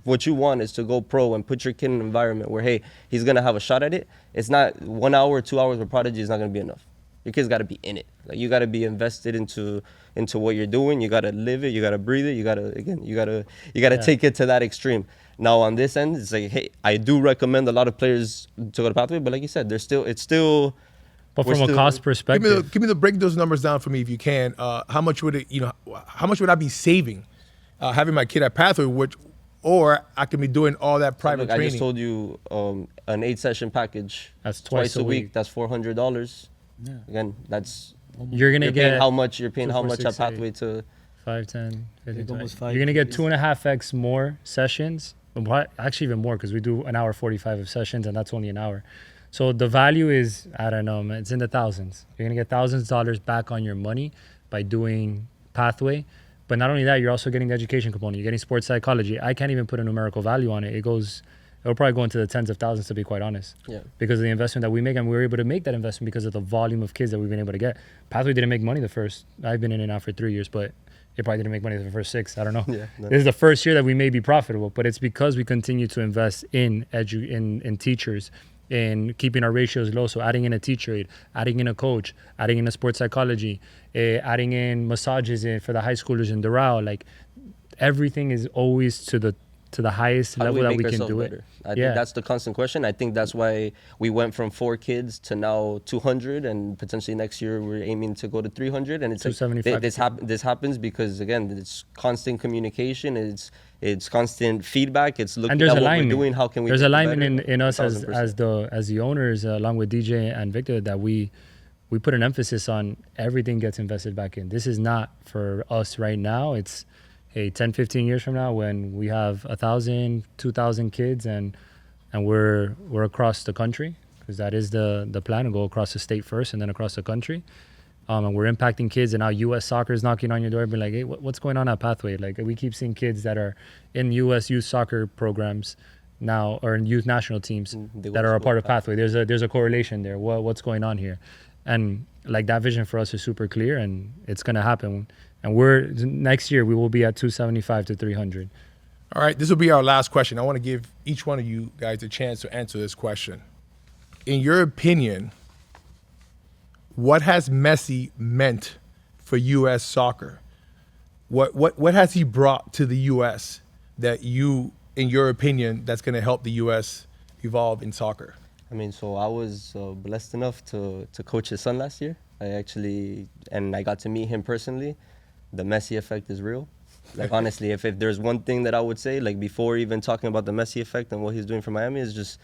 what you want is to go pro and put your kid in an environment where, hey, he's gonna have a shot at it. It's not 1 hour, 2 hours with Prodigy is not gonna be enough. Your kid's got to be in it. Like, you got to be invested into what you're doing. You got to live it. You got to breathe it. You got to take it to that extreme. Now on this end, it's like, hey, I do recommend a lot of players to go to pathway, but like you said, it's still. But we're from a still- cost perspective, Give me the break those numbers down for me if you can. How much would I be saving having my kid at pathway, or I could be doing all that private Look, I training? just told you an 8-session package. That's twice a week. That's $400. Yeah. Again, that's you're going to you're paying get how much you're paying 2, how 4, much 6, at pathway to. 5, 10, 15, Like almost 20. 5 You're going to get years. 2.5x more sessions. Actually, even more, because we do an hour 45 of sessions, and that's only an hour. So the value is, I don't know, man, it's in the thousands. You're going to get thousands of dollars back on your money by doing pathway. But not only that, you're also getting the education component. You're getting sports psychology. I can't even put a numerical value on it. It'll probably go into the tens of thousands, to be quite honest. Yeah. Because of the investment that we make, and we were able to make that investment because of the volume of kids that we've been able to get. Pathway didn't make money the first. I've been in it now for 3 years, but it probably didn't make money the first 6. I don't know. Yeah, no. This is the first year that we may be profitable, but it's because we continue to invest in in teachers, in keeping our ratios low. So adding in a teacher aide, adding in a coach, adding in a sports psychology, adding in massages for the high schoolers in Doral. Like, everything is always to the highest How do level that make we can ourselves do better? it. I think that's the constant question. I think that's why we went from 4 kids to now 200, and potentially next year we're aiming to go to 300. And it's like 275. this happens because, again, it's constant communication. It's constant feedback. It's looking And there's at what alignment. we're doing. How can we? There's make it alignment better? in us as 1000%. the owners, along with DJ and Victor, that we put an emphasis on everything gets invested back in. This is not for us right now. It's 10, 15 years from now, when we have 1,000, 2,000 kids and we're across the country, because that is the plan, to go across the state first and then across the country. And we're impacting kids, and now U.S. soccer is knocking on your door, being like, hey, what's going on at Pathway? Like, we keep seeing kids that are in U.S. youth soccer programs now, or in youth national teams they that go are to a part of school. Pathway. There's a correlation there. What's going on here? And like, that vision for us is super clear, and it's going to happen. And next year we will be at 275 to 300. All right, this will be our last question. I want to give each one of you guys a chance to answer this question. In your opinion, what has Messi meant for U.S. soccer? What has he brought to the U.S. that you, in your opinion, that's going to help the U.S. evolve in soccer? I mean, so I was blessed enough to coach his son last year. I got to meet him personally. The Messi effect is real. Like, honestly, if there's one thing that I would say, like, before even talking about the Messi effect and what he's doing for Miami, is just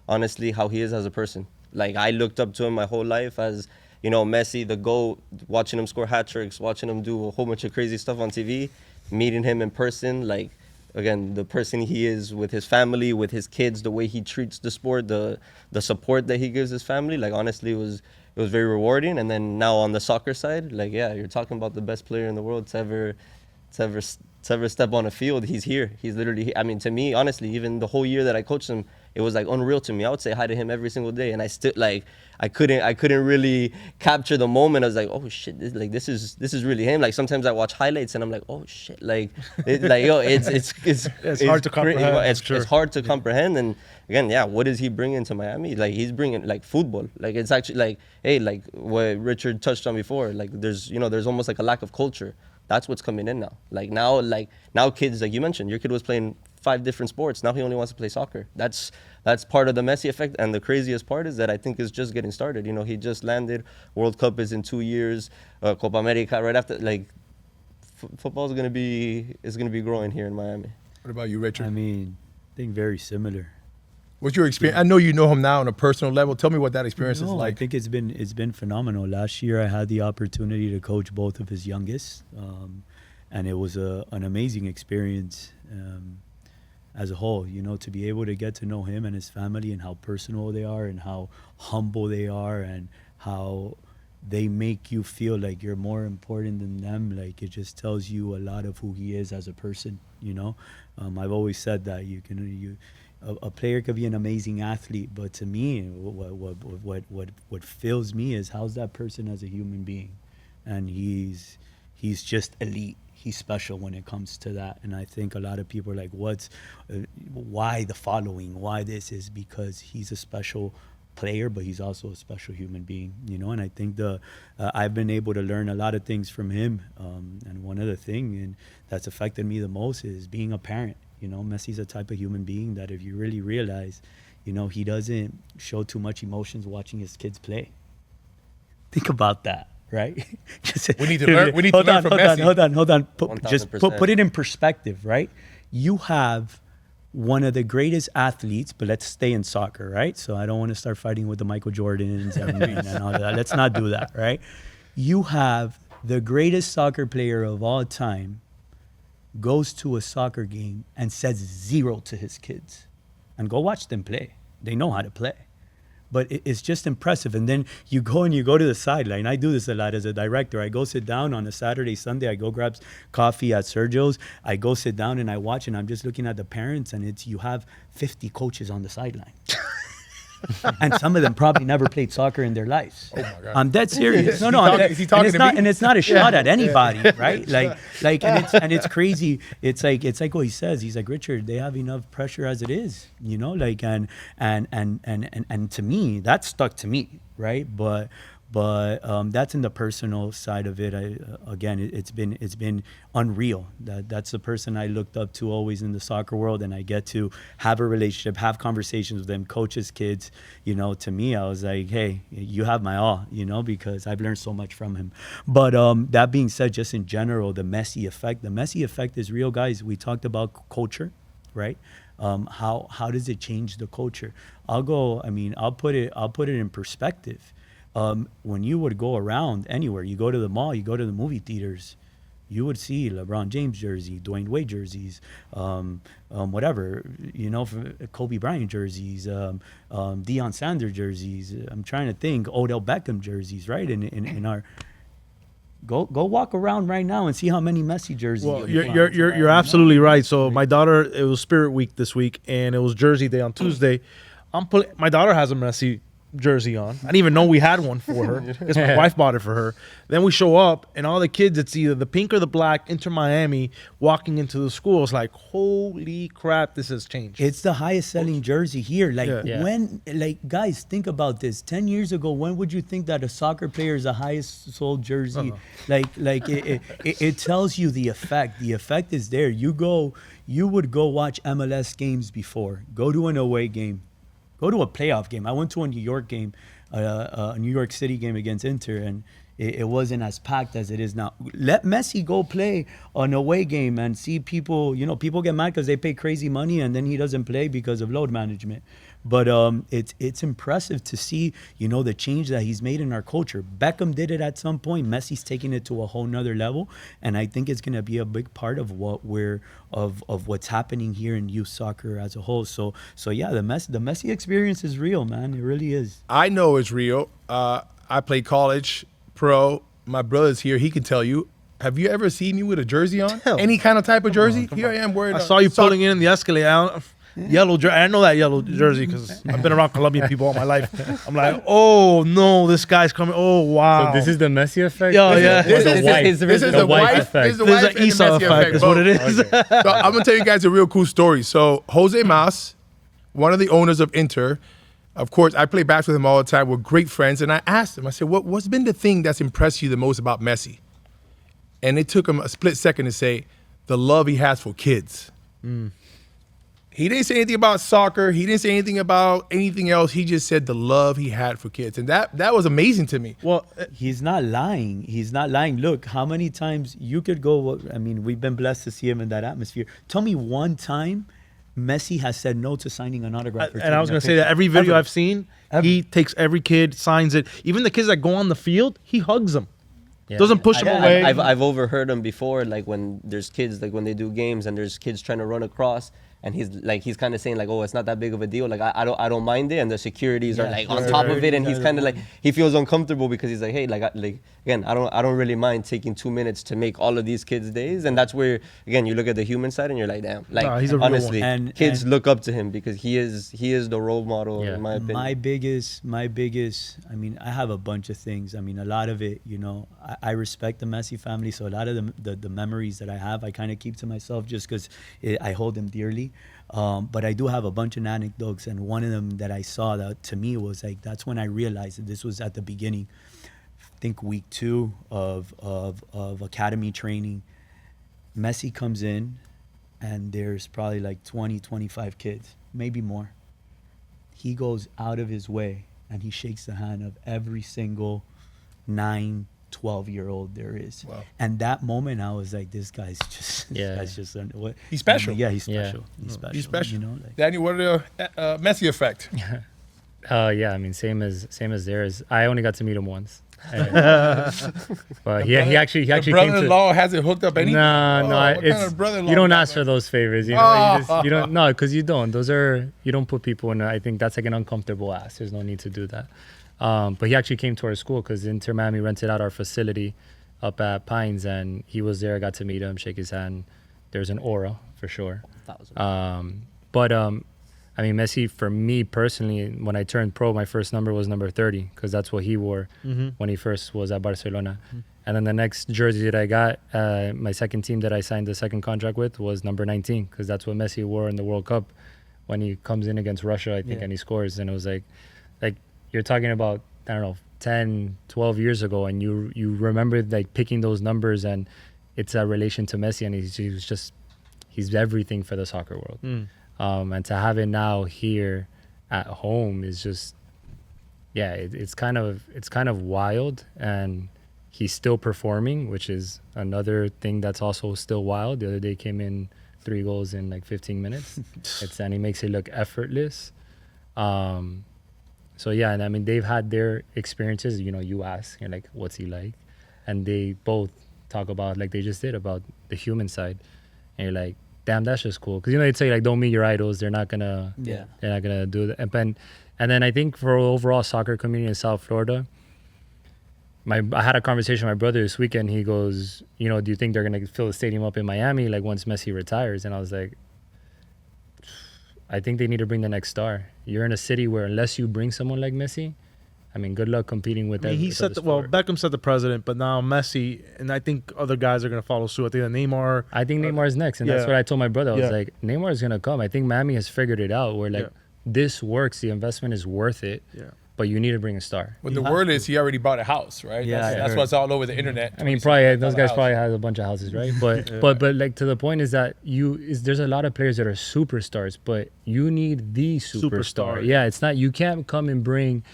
honestly how he is as a person. Like, I looked up to him my whole life as, Messi, the GOAT, watching him score hat tricks, watching him do a whole bunch of crazy stuff on TV, meeting him in person, like, again, the person he is with his family, with his kids, the way he treats the sport, the support that he gives his family, like, honestly, it was very rewarding. And then now on the soccer side, like, yeah, you're talking about the best player in the world to ever step on a field. He's here. He's literally, I mean, to me, honestly, even the whole year that I coached him, it was like unreal to me. I would say hi to him every single day, and I still like I couldn't really capture the moment. I was like, oh shit, this is really him. Like sometimes I watch highlights and I'm like, oh shit, like yo, it's hard to comprehend. It's hard to comprehend. And again, yeah, what is he bringing to Miami? Like he's bringing like football. Like it's actually like, hey, like what Richard touched on before. Like there's almost like a lack of culture. That's what's coming in now. Like now kids, like you mentioned, your kid was playing 5 different sports. Now he only wants to play soccer. That's part of the Messi effect. And the craziest part is that I think it's just getting started. You know, he just landed. World Cup is in 2 years. Copa America right after. Like football is gonna be growing here in Miami. What about you, Richard? I mean, I think very similar. What's your experience? I know you know him now on a personal level. Tell me what that experience is like. I think it's been phenomenal. Last year, I had the opportunity to coach both of his youngest, and it was an amazing experience as a whole. You know, to be able to get to know him and his family and how personal they are and how humble they are and how they make you feel like you're more important than them. Like it just tells you a lot of who he is as a person. You know, I've always said that a player could be an amazing athlete, but to me, what fills me is how's that person as a human being, and he's just elite. He's special when it comes to that, and I think a lot of people are like, why the following? Why this is because he's a special player, but he's also a special human being, you know. And I think I've been able to learn a lot of things from him, and one other thing, and that's affected me the most is being a parent. You know, Messi's a type of human being that if you really realize, you know, he doesn't show too much emotions watching his kids play. Think about that, right? We need to learn. We need to learn from Messi. Hold on. Just 1000%. put it in perspective, right? You have one of the greatest athletes, but let's stay in soccer, right? So I don't want to start fighting with the Michael Jordans and all that. Let's not do that, right? You have the greatest soccer player of all time goes to a soccer game and says 0 to his kids. And go watch them play. They know how to play. But it's just impressive. And then you go to the sideline. I do this a lot as a director. I go sit down on a Saturday, Sunday. I go grab coffee at Sergio's. I go sit down and I watch, and I'm just looking at the parents, and you have 50 coaches on the sideline. And some of them probably never played soccer in their lives. Oh my God. I'm dead serious. Is he talking to me? And it's not a shot at anybody, right? And it's crazy. It's like what he says. He's like, Richard, they have enough pressure as it is, you know, like and to me, that stuck to me, right? But that's in the personal side of it. It's been unreal. That's the person I looked up to always in the soccer world, and I get to have a relationship, have conversations with them, coach his kids. You know, to me, I was like, hey, you have my all, you know, because I've learned so much from him. But that being said, just in general, the Messi effect is real, guys. We talked about culture, right? How does it change the culture? I'll put it in perspective. When you would go around anywhere, you go to the mall, you go to the movie theaters, you would see LeBron James jersey, Dwayne Wade jerseys, whatever, you know, Kobe Bryant jerseys, Deion Sanders jerseys. I'm trying to think, Odell Beckham jerseys, right? In our go walk around right now and see how many Messi jerseys. Well, you're absolutely right. So my daughter, it was Spirit Week this week, and it was Jersey Day on Tuesday. My daughter has a Messi jersey on. I didn't even know we had one for her. It's my wife bought it for her. Then we show up, and all the kids, it's either the pink or the black, Inter Miami, walking into the school. It's like, holy crap, this has changed. It's the highest selling jersey here. Guys, think about this. 10 years ago, when would you think that a soccer player is the highest sold jersey? It tells you the effect. The effect is there. You would go watch MLS games before. Go to an away game. Go to a playoff game. I went to a New York game, a New York City game against Inter, and it wasn't as packed as it is now. Let Messi go play an away game and see people, you know, people get mad because they pay crazy money and then he doesn't play because of load management. But it's impressive to see, you know, the change that he's made in our culture. Beckham did it at some point. Messi's taking it to a whole nother level, and I think it's going to be a big part of what's happening here in youth soccer as a whole. So yeah, the Messi experience is real, man. It really is. I know it's real. I played college, pro. My brother's here. He can tell you. Have you ever seen me with a jersey on? Hell. Any kind of type of jersey? Here I am wearing. I saw you pulling in the escalator. Yellow jersey. I know that yellow jersey because I've been around Colombian people all my life. I'm like, oh no, this guy's coming. Oh wow. So this is the Messi effect. Yeah, yeah. This The is wife. the wife effect. This is the There's wife an and the Esau Messi effect, is what it is. So I'm gonna tell you guys a real cool story. So Jose Mas, one of the owners of Inter, of course, I play basketball with him all the time. We're great friends, and I asked him. I said, "What's been the thing that's impressed you the most about Messi?" And it took him a split second to say, "The love he has for kids." He didn't say anything about soccer. He didn't say anything about anything else. He just said the love he had for kids, and that was amazing to me. Well, He's not lying. He's not lying. Look, how many times you could go. I mean, we've been blessed to see him in that atmosphere. Tell me one time Messi has said no to signing an autograph. and I was going to say that every video I've seen, he takes every kid, signs it. Even the kids that go on the field, he hugs them. Yeah. Doesn't push them away. I've overheard him before, like when there's kids, like when they do games and there's kids trying to run across, and he's kind of saying like, oh, it's not that big of a deal, like I don't mind it, and the securities are like on top of it, and he's kind of like, he feels uncomfortable because he's like, hey, like again, I don't really mind taking 2 minutes to make all of these kids' days, and that's where again you look at the human side and you're like, damn, like Nah, he's a real honestly, one. kids And- look up to him because he is the role model in my opinion. My biggest, I mean, I have a bunch of things. I mean, a lot of it, you know, I respect the Messi family. So a lot of the memories that I have, I kind of keep to myself just because I hold them dearly. But I do have a bunch of anecdotes. And one of them that I saw that to me was like, that's when I realized that this was at the beginning, I think week 2 of academy training. Messi comes in and there's probably like 20, 25 kids, maybe more. He goes out of his way and he shakes the hand of every single 9, 12-year-old there is. Wow. And that moment I was like, this guy's just, Yeah. this guy's just what? He's special. Yeah, he's Yeah. special. He's special. He's special. You know, like, Danny, what are the Messi effect? Yeah, I mean, same as theirs. I only got to meet him once, but he actually The came to. brother-in-law hasn't hooked up anything. No, Oh, no, what it's kind of brother-in-law you don't is that, ask for man? those favors. You know, you don't. No, because you don't. Those are you don't put people in. I think that's like an uncomfortable ask. There's no need to do that. But he actually came to our school because Inter Miami rented out our facility up at Pines, and he was there. I got to meet him, shake his hand. There's an aura for sure. But I mean, Messi, for me personally, when I turned pro, my first number was number 30 because that's what he wore when he first was at Barcelona. And then the next jersey that I got, my second team that I signed the second contract with was number 19 because that's what Messi wore in the World Cup when he comes in against Russia, I think, and he scores. And it was like you're talking about, I don't know, 10, 12 years ago, and you remember like picking those numbers, and it's a relation to Messi, and he's everything for the soccer world. And to have it now here at home is just, yeah, it's kind of wild, and he's still performing, which is another thing that's also still wild. The other day came in 3 goals in like 15 minutes. And he makes it look effortless. So yeah, and I mean, they've had their experiences. You know, you ask, you're like, what's he like? And they both talk about, like they just did, about the human side. And you're like, damn, that's just cool. Because, you know, they'd say, like, don't meet your idols. They're not going to do that. And then I think for overall soccer community in South Florida, I had a conversation with my brother this weekend. He goes, you know, do you think they're going to fill the stadium up in Miami, like, once Messi retires? And I was like, I think they need to bring the next star. You're in a city where unless you bring someone like Messi, I mean, good luck competing with that. He set Beckham set the precedent, but now Messi, and I think other guys are going to follow suit. I think that Neymar. I think Neymar's next, and that's what I told my brother. I was like, Neymar's going to come. I think Miami has figured it out where, like, this works. The investment is worth it. Yeah. But you need to bring a star. Well, the word is he already bought a house, right? Yeah, that's what's all over the internet. I mean, probably those guys probably have a bunch of houses, right? But but like, to the point is that there's a lot of players that are superstars, but you need the superstar. Yeah, it's not, you can't come and bring.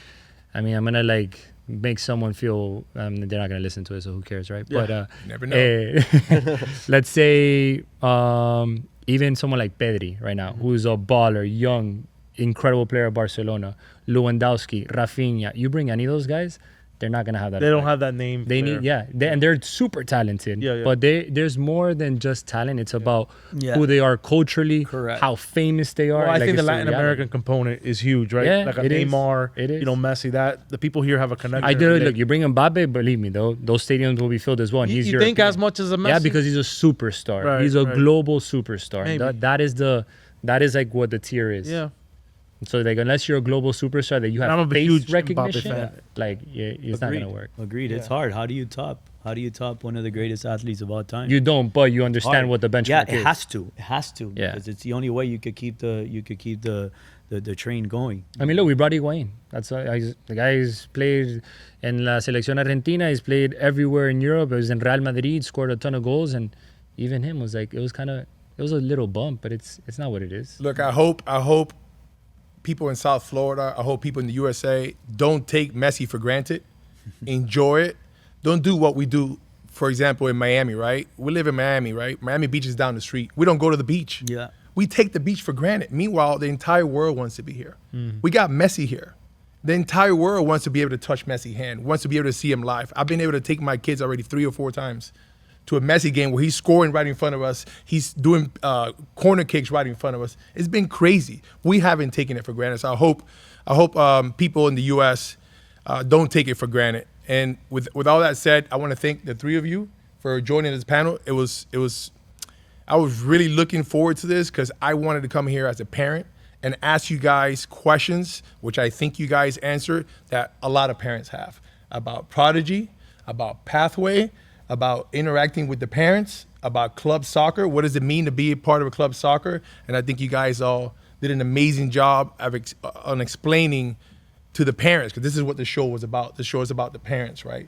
I mean, I'm gonna like make someone feel they're not gonna listen to it, so who cares, right? Yeah. But You never know. let's say even someone like Pedri right now, who's a baller, young, incredible player at Barcelona, Lewandowski, Rafinha. You bring any of those guys, they're not gonna have that. They don't effect. have that name. They there. need, and they're super talented. Yeah, yeah. But there's more than just talent. It's about Yeah. who they are culturally, Correct. how famous they are. Well, I like, think the it's Latin reality. American component is huge, right? Yeah, like a it is. Neymar, It is. Messi. That the people here have a connection. I did look. You bring Mbappe, believe me, though, those stadiums will be filled as well. And You, he's you think European. as much as a Messi? Yeah, because he's a superstar. Right, He's a right. global superstar. Maybe. That is like what the tier is. Yeah. So like, unless you're a global superstar that you And have I'm a face huge Mbappe recognition, fan. like it's not gonna work. Agreed. It's hard. How do you top? How do you top one of the greatest athletes of all time? You don't, but you understand Hard. what the benchmark Yeah, is. it has to. It has to. Yeah. Because it's the only way you could keep the train going. I mean, look, we brought Higuain. That's the guy's played in La Selección Argentina. He's played everywhere in Europe. He was in Real Madrid, scored a ton of goals, and even him was like, it was a little bump, but it's not what it is. Look, I hope people in South Florida, I hope people in the USA don't take Messi for granted. Enjoy it. Don't do what we do, for example, in Miami, right? We live in Miami, right? Miami Beach is down the street. We don't go to the beach. Yeah. We take the beach for granted. Meanwhile, the entire world wants to be here. We got Messi here. The entire world wants to be able to touch Messi's hand, wants to be able to see him live. I've been able to take my kids already 3 or 4 times to a Messi game where he's scoring right in front of us. He's doing corner kicks right in front of us. It's been crazy. We haven't taken it for granted. So I hope people in the U.S. Don't take it for granted. And with all that said, I want to thank the 3 of you for joining this panel. I was really looking forward to this because I wanted to come here as a parent and ask you guys questions, which I think you guys answered, that a lot of parents have about Prodigy, about Pathway, about interacting with the parents, about club soccer. What does it mean to be a part of a club soccer? And I think you guys all did an amazing job on explaining to the parents, because this is what the show was about. The show is about the parents, right?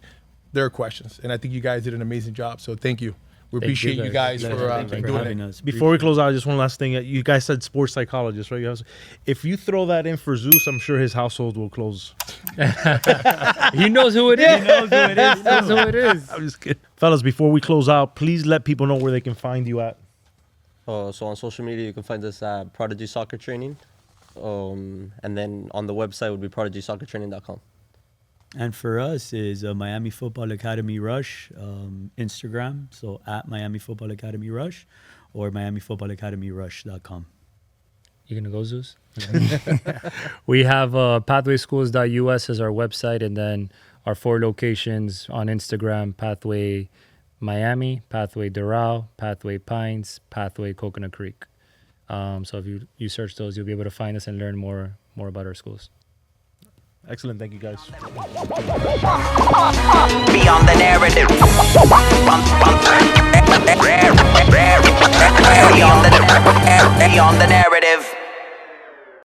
Their questions. And I think you guys did an amazing job. So thank you. We appreciate you guys for Thank you doing having it. us. Before we close out, just one last thing. You guys said sports psychologist, right? You guys, if you throw that in for Zeus, I'm sure his household will close. He knows who it is. He knows who it is. He knows who it is. I'm just kidding. Fellas, before we close out, please let people know where they can find you at. So on social media, you can find us at Prodigy Soccer Training. And then on the website would be prodigysoccertraining.com. And for us is Miami Futbol Academy Rush, Instagram, so at Miami Futbol Academy Rush, or MiamiFutbolAcademyRush.com. You gonna go, Zeus? We have pathwayschools.us as our website, and then our 4 locations on Instagram: Pathway Miami, Pathway Doral, Pathway Pines, Pathway Coconut Creek. So if you search those, you'll be able to find us and learn more about our schools. Excellent. Thank you, guys. Beyond the narrative. Beyond the narrative.